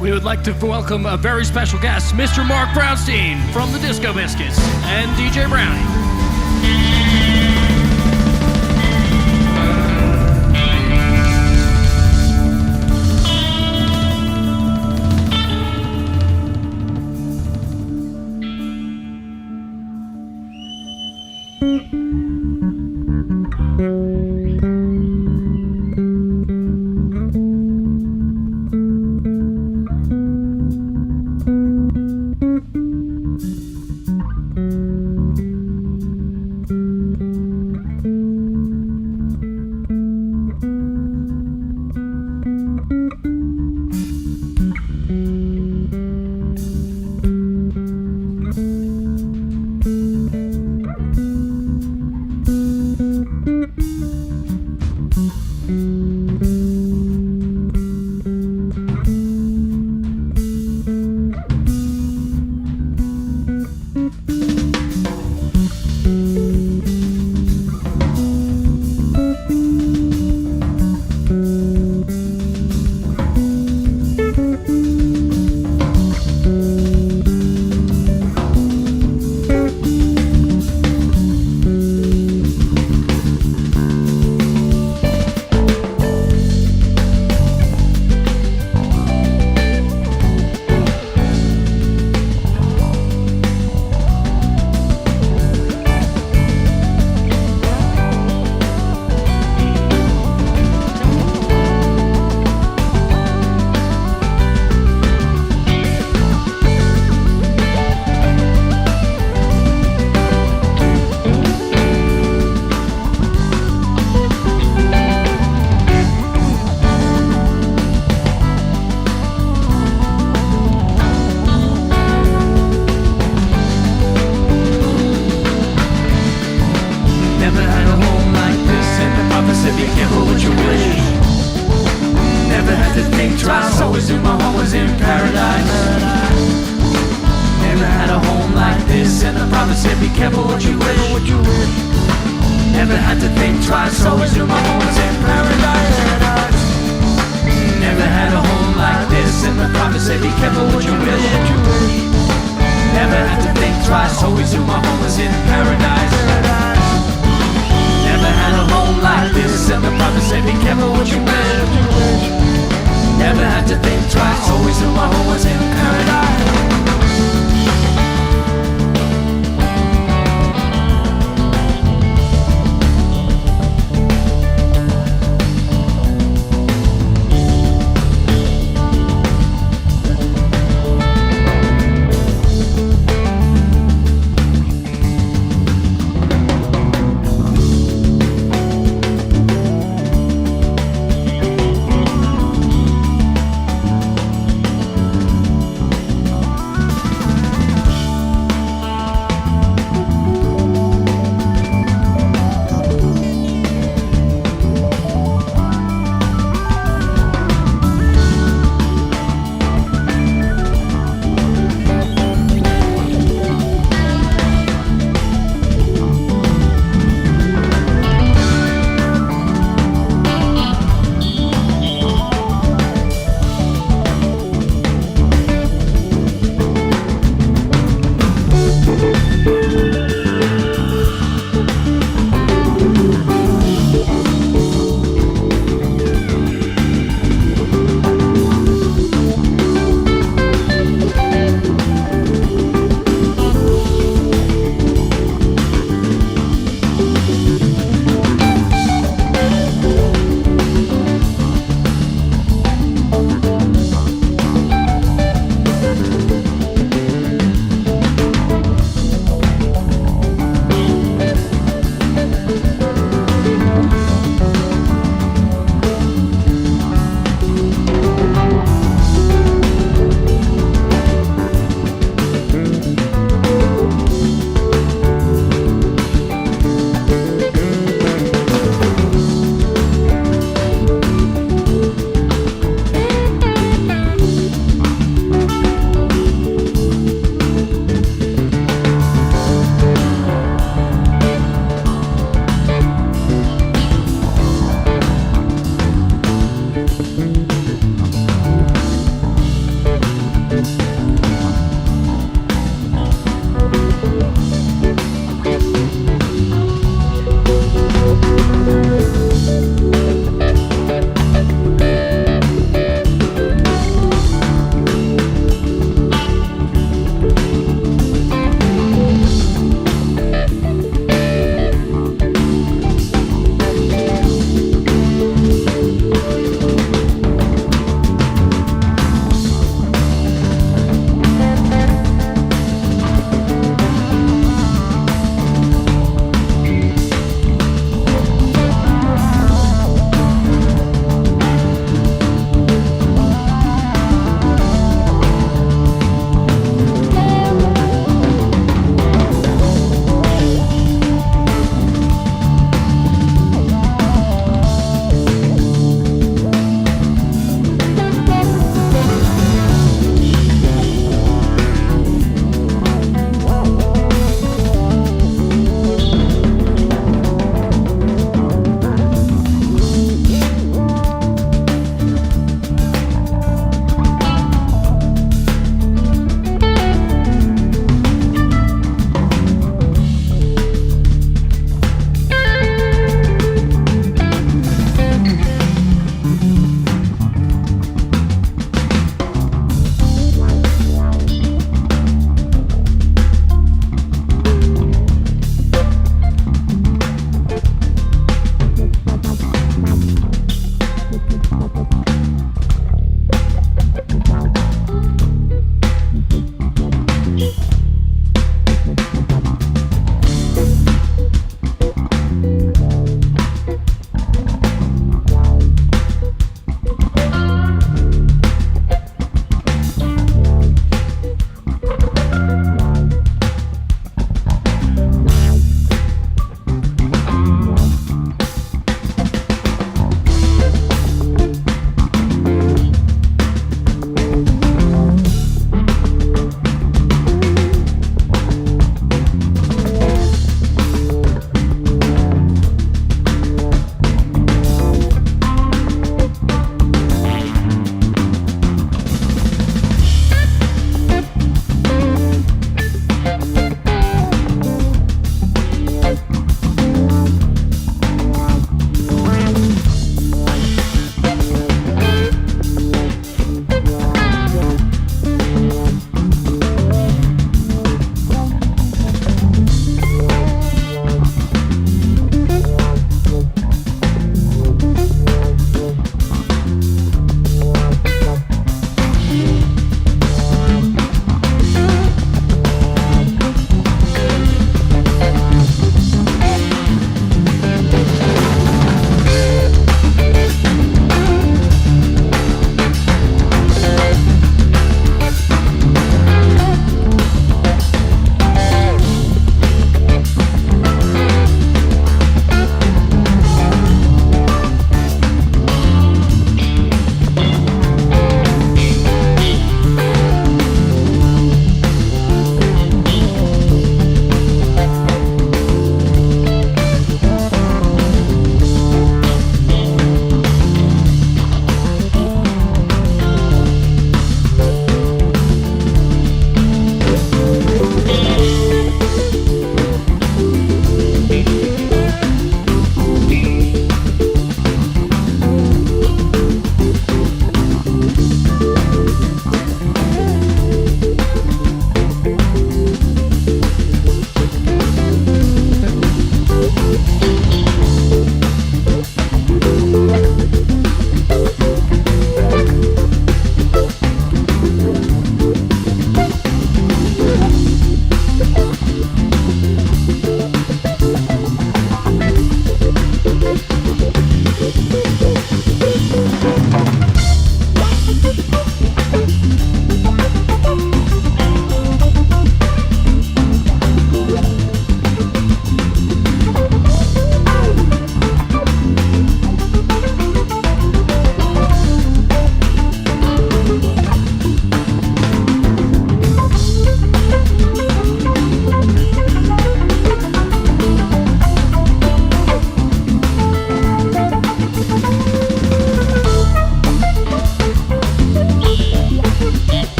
Speaker 9: We would like to welcome a very special guest, Mr. Mark Brownstein from the Disco Biscuits and DJ Brownie.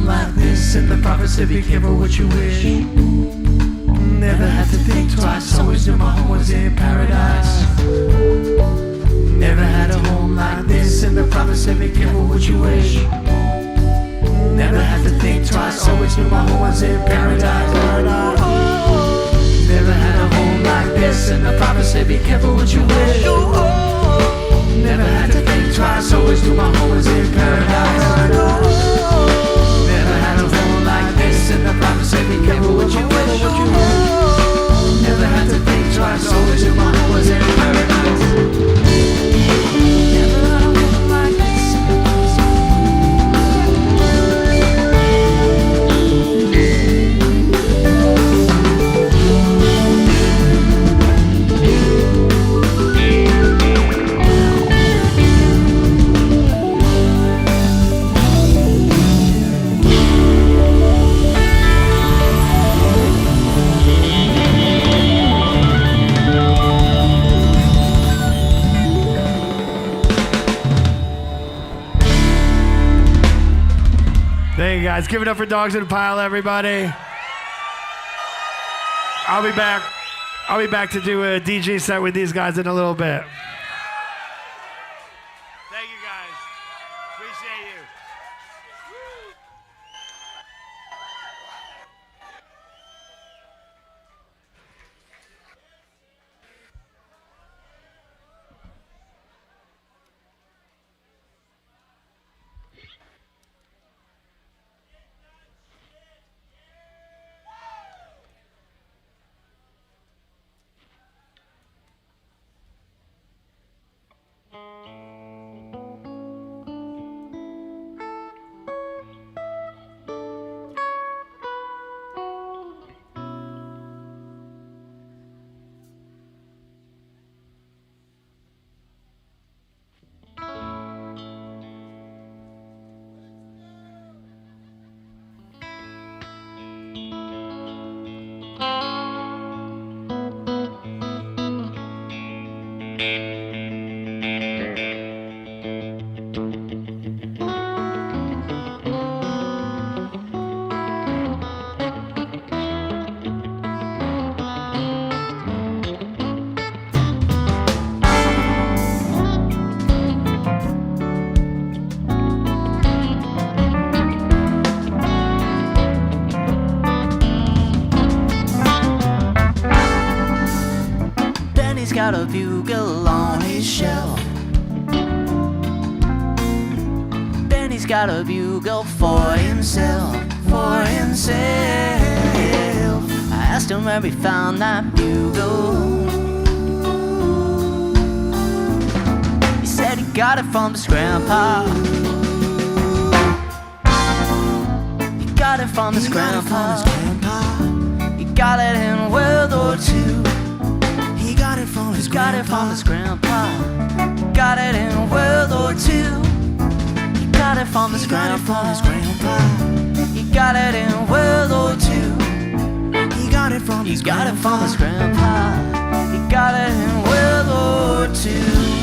Speaker 2: like this, and the prophet said be careful what you wish. Never had to think twice, always knew my home was in paradise. Never had a home like this, and the prophet said be careful what you wish. Never had to think twice, always knew my home was in paradise. Never had a home like this, and the prophet said be careful what you wish. Never had to think twice, always knew my home was in paradise. Never had a home like this, and the prophet said be careful what you wish. Never had to think twice, always knew my home was in paradise. Never had a home like this.
Speaker 1: Thank you guys. Give it up for Dogs in a Pile, everybody. I'll be back to do a DJ set with these guys in a little bit. Thank you guys. Appreciate you.
Speaker 8: Got a bugle on his shelf. Benny's got a bugle for himself, for himself. I asked him where he found that bugle. He said he got it from his grandpa. He got it from his grandpa. He got it in World War II. He got it from his grandpa. Got it in World War II. He got it from his grandpa. He got it in World War II. He got it from his grandpa. He got it in World War II.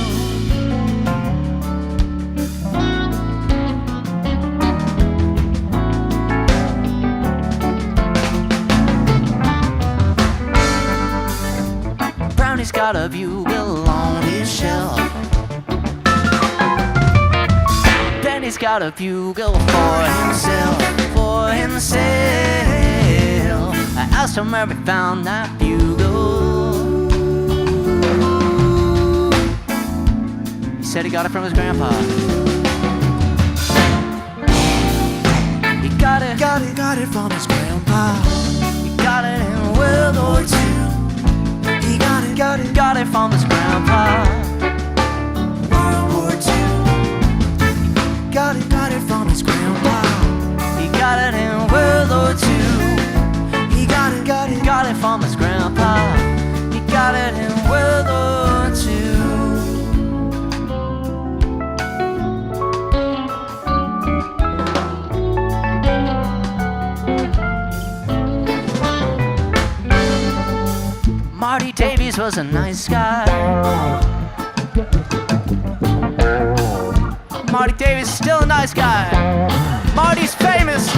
Speaker 8: He's got a bugle on his shelf. Benny's got a bugle for himself, for himself. I asked him where he found that bugle. He said he got it from his grandpa. He got it from his grandpa. He got it in World War II. Got it from his grandpa. World War II. Got it from his grandpa. He got it in World War II. He got it from his grandpa. He got it in World War II. Marty Davies was a nice guy. Marty Davies is still a nice guy. Marty's famous.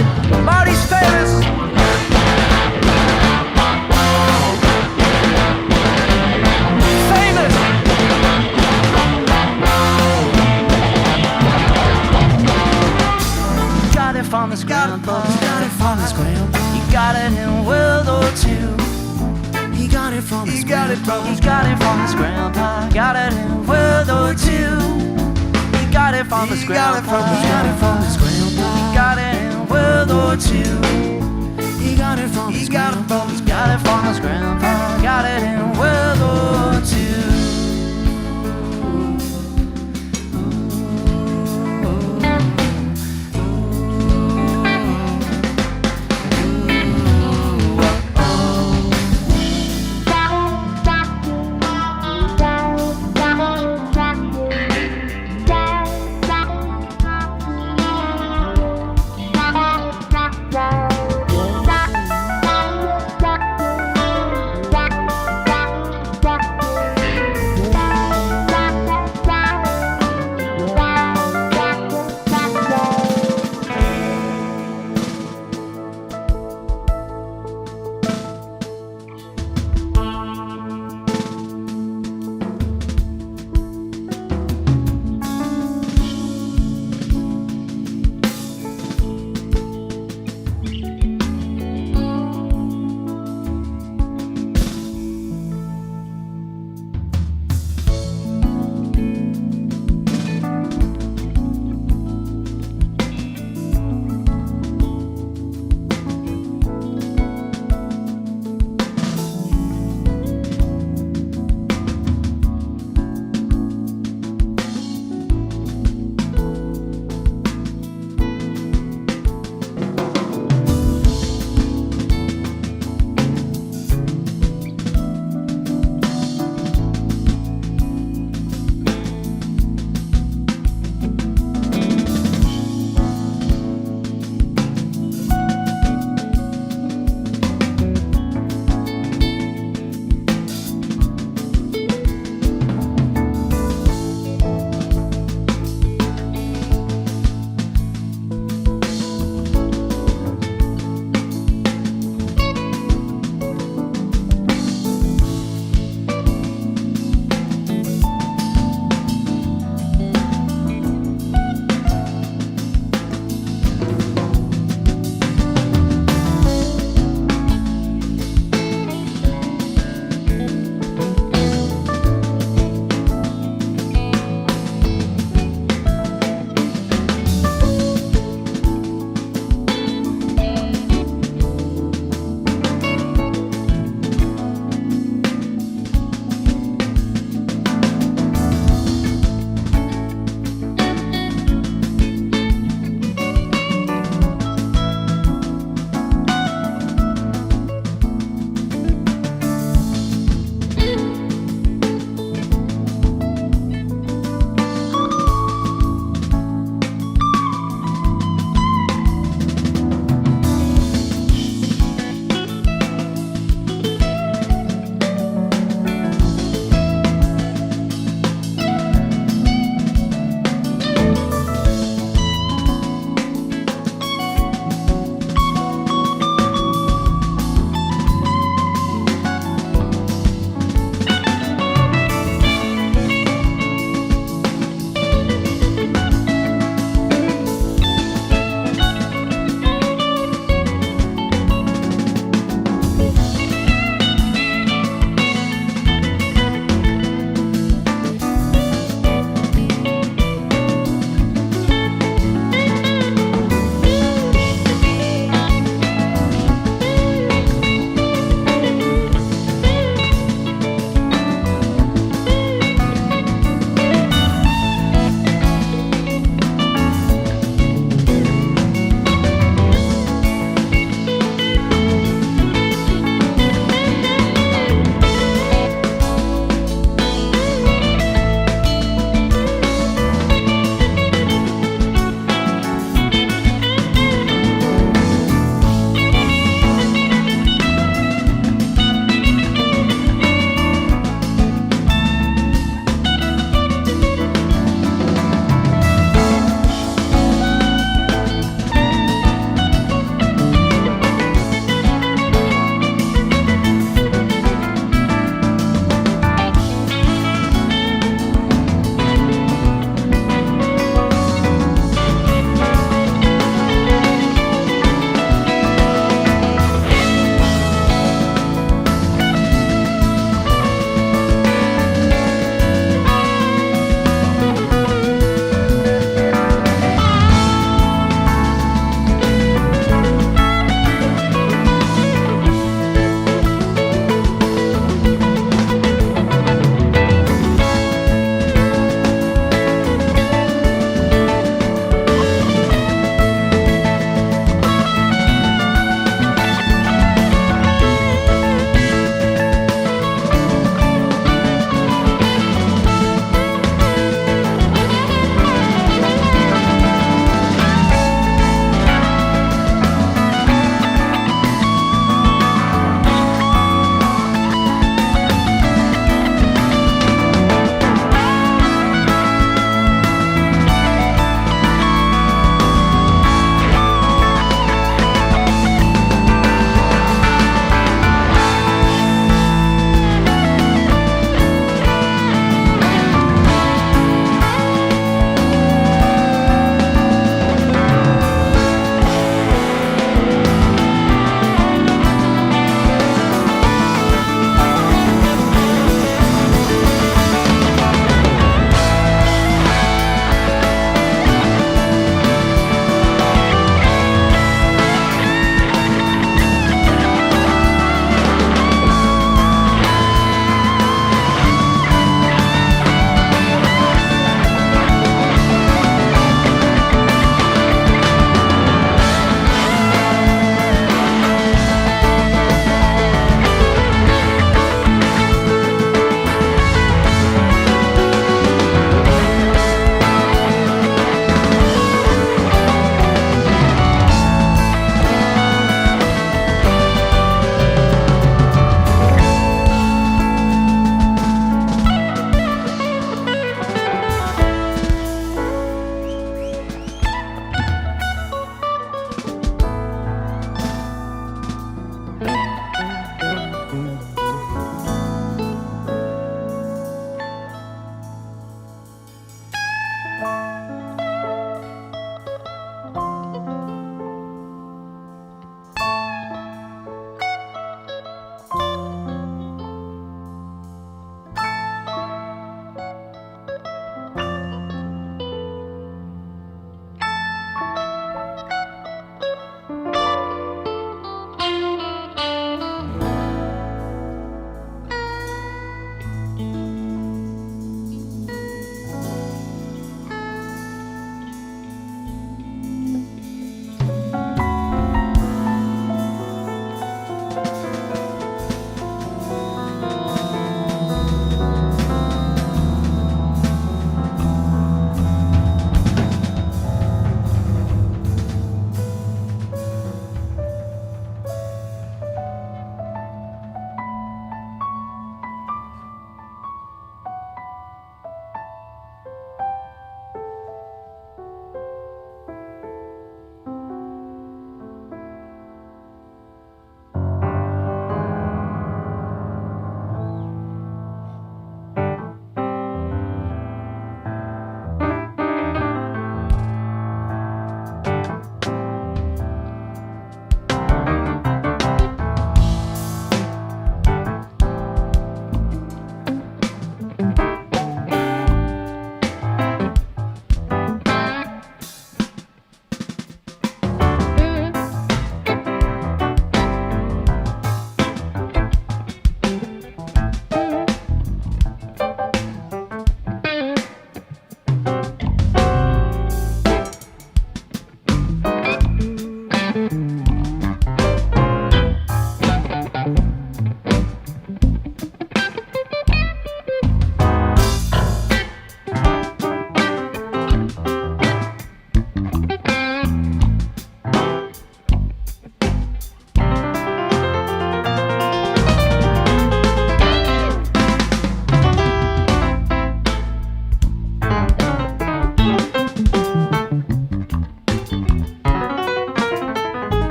Speaker 8: from his grandpa. He got it from his grandpa. He got it in World War II. He got it from his grandpa. He got it from his grandpa. Got it in World War II. He got it from his grandpa. He got it from his grandpa. He got it in World War II. He got it from his grandpa. He got it from his grandpa. Got it in World War II.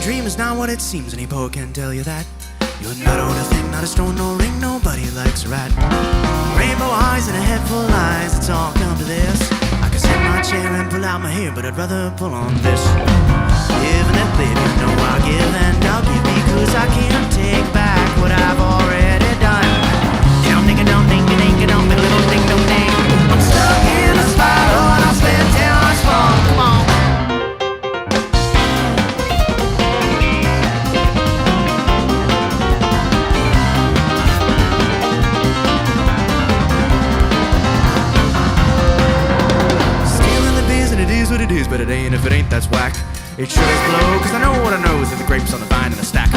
Speaker 1: dream is not what it seems. Any poet can tell you that. You're not on a thing, not a stone, no ring. Nobody likes a rat. Rainbow eyes and a head full of lies. It's all come to this. I could sit in my chair and pull out my hair, but I'd rather pull on this. Give and let live, you know I'll give and I'll give, because I can't take back what I've already done. Down, ding, dong, ding, ding, dong, ding, ding, dong, ding. I'm stuck in a spiral and I'll spend till I fall. Come on. Stealing the biz and it is what it is, but it ain't if it ain't, that's whack. It sure is blow, cause I know what I know is that the grapes on the vine in the stack.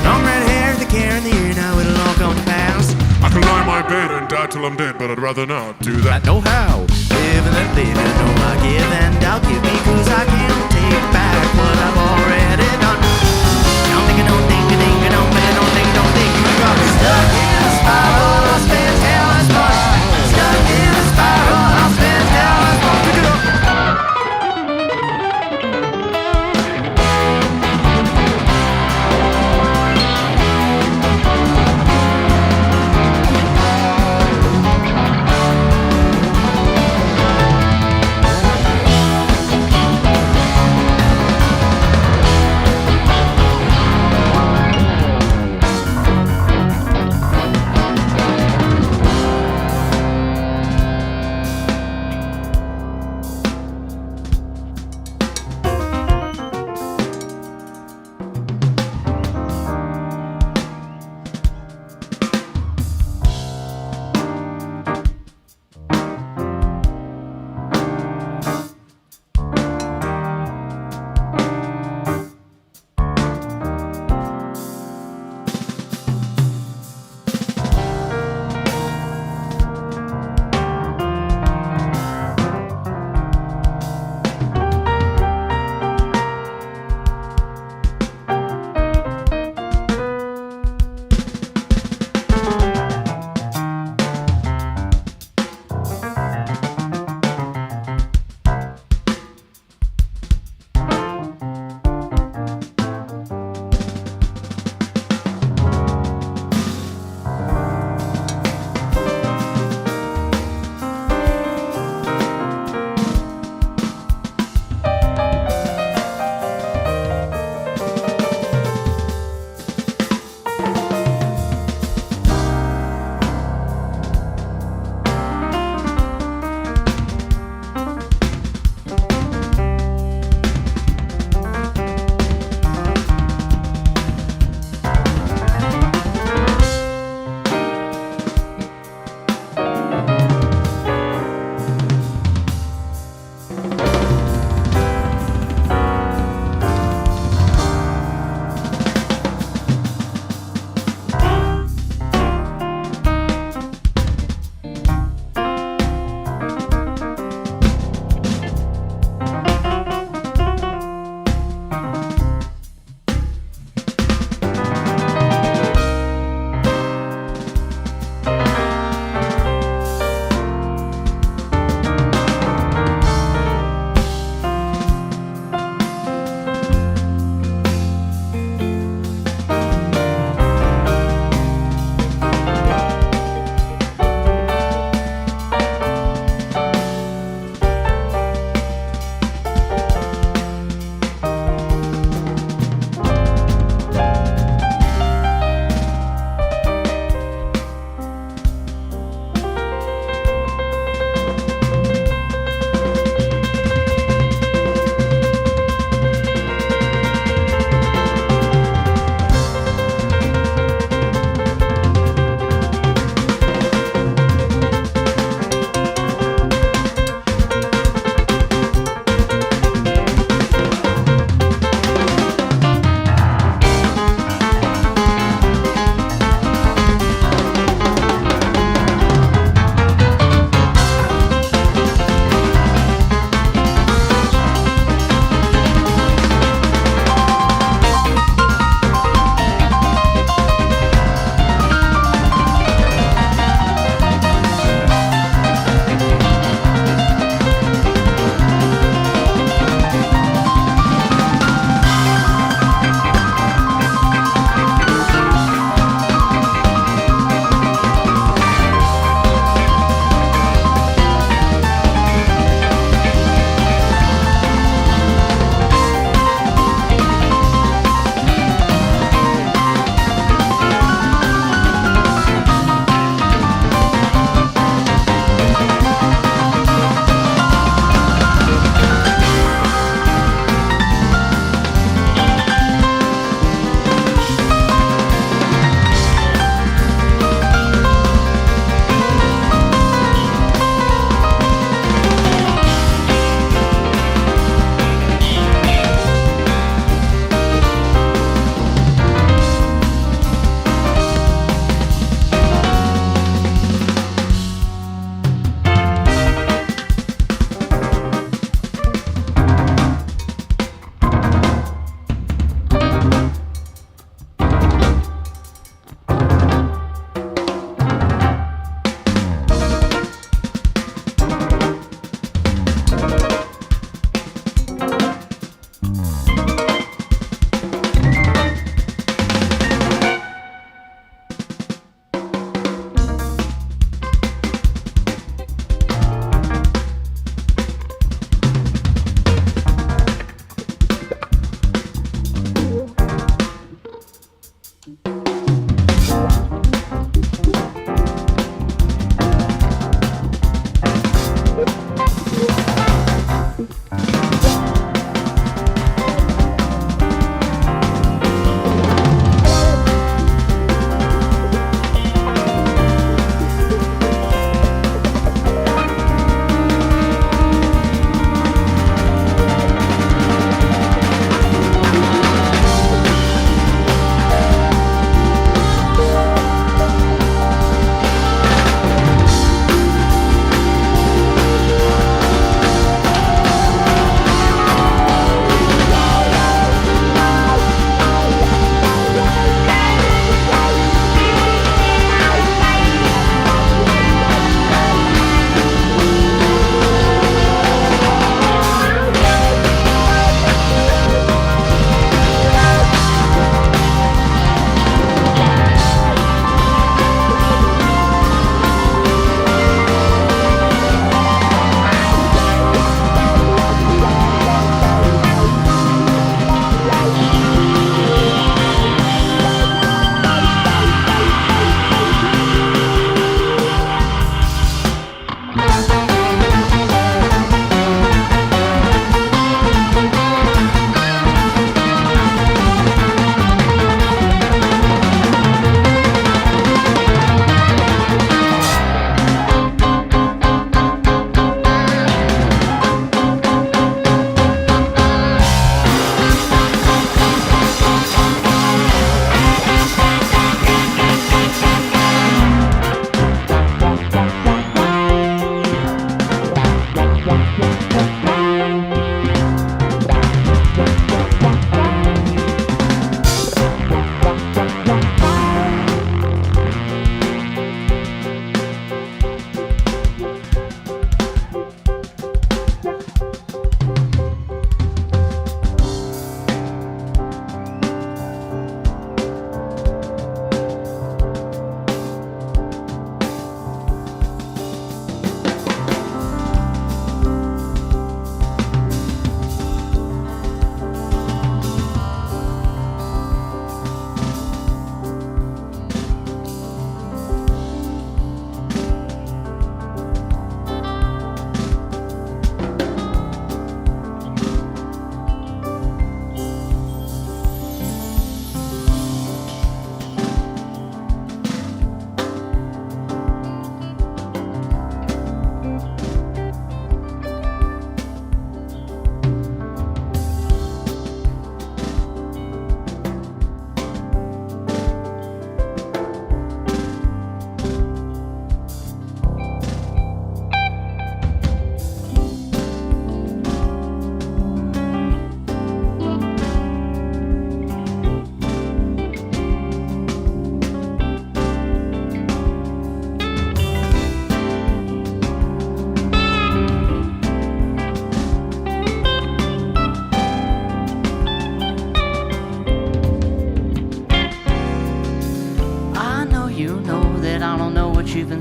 Speaker 1: Long red hair, the care in the ear, now it'll all come to pass.
Speaker 5: I could lie in my bed and die till I'm dead, but I'd rather not do that.
Speaker 1: I know how. Live and let live, you know I give and I'll give, because I can't take back what I've already done. Don't think I don't think I think I don't think I don't think I don't think I got me stuck in a spiral, I'll spend till I spark. Stuck in a spiral, I'll spend till I spark. Pick it up.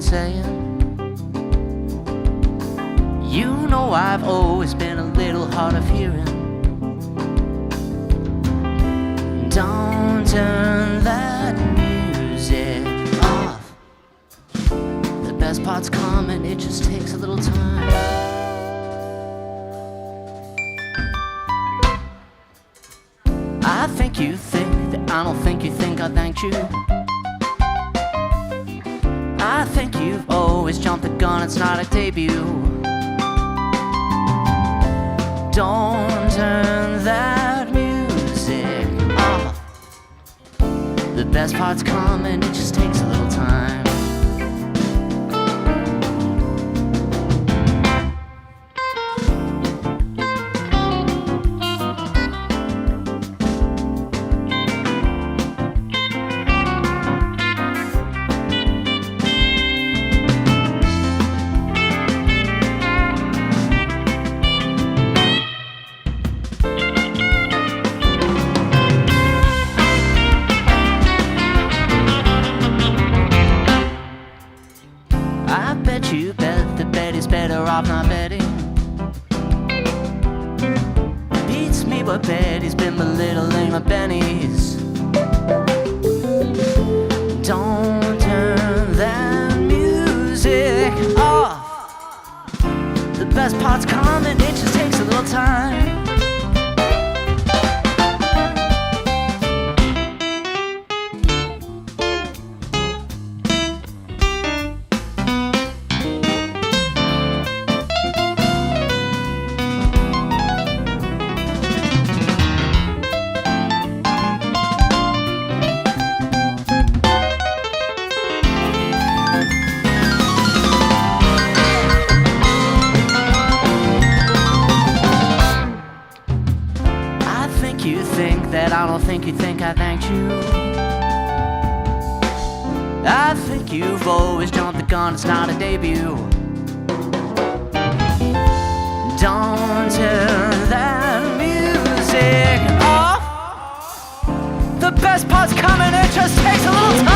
Speaker 8: saying? You know I've always been a little hard of hearing. Don't turn that music off. The best part's coming, it just takes a little time. I think you think that I don't think you think I thanked you. I think you've always jumped the gun, it's not a debut. Don't turn that music off. The best part's coming, it just takes a little time. You bet that Betty's better off not betting. Beats me, but Betty's been belittling my bennies. Don't turn that music off. The best part's coming, it just takes a little time. You think that I don't think you think I thanked you. I think you've always jumped the gun, it's not a debut. Don't turn that music off. The best part's coming, it just takes a little time.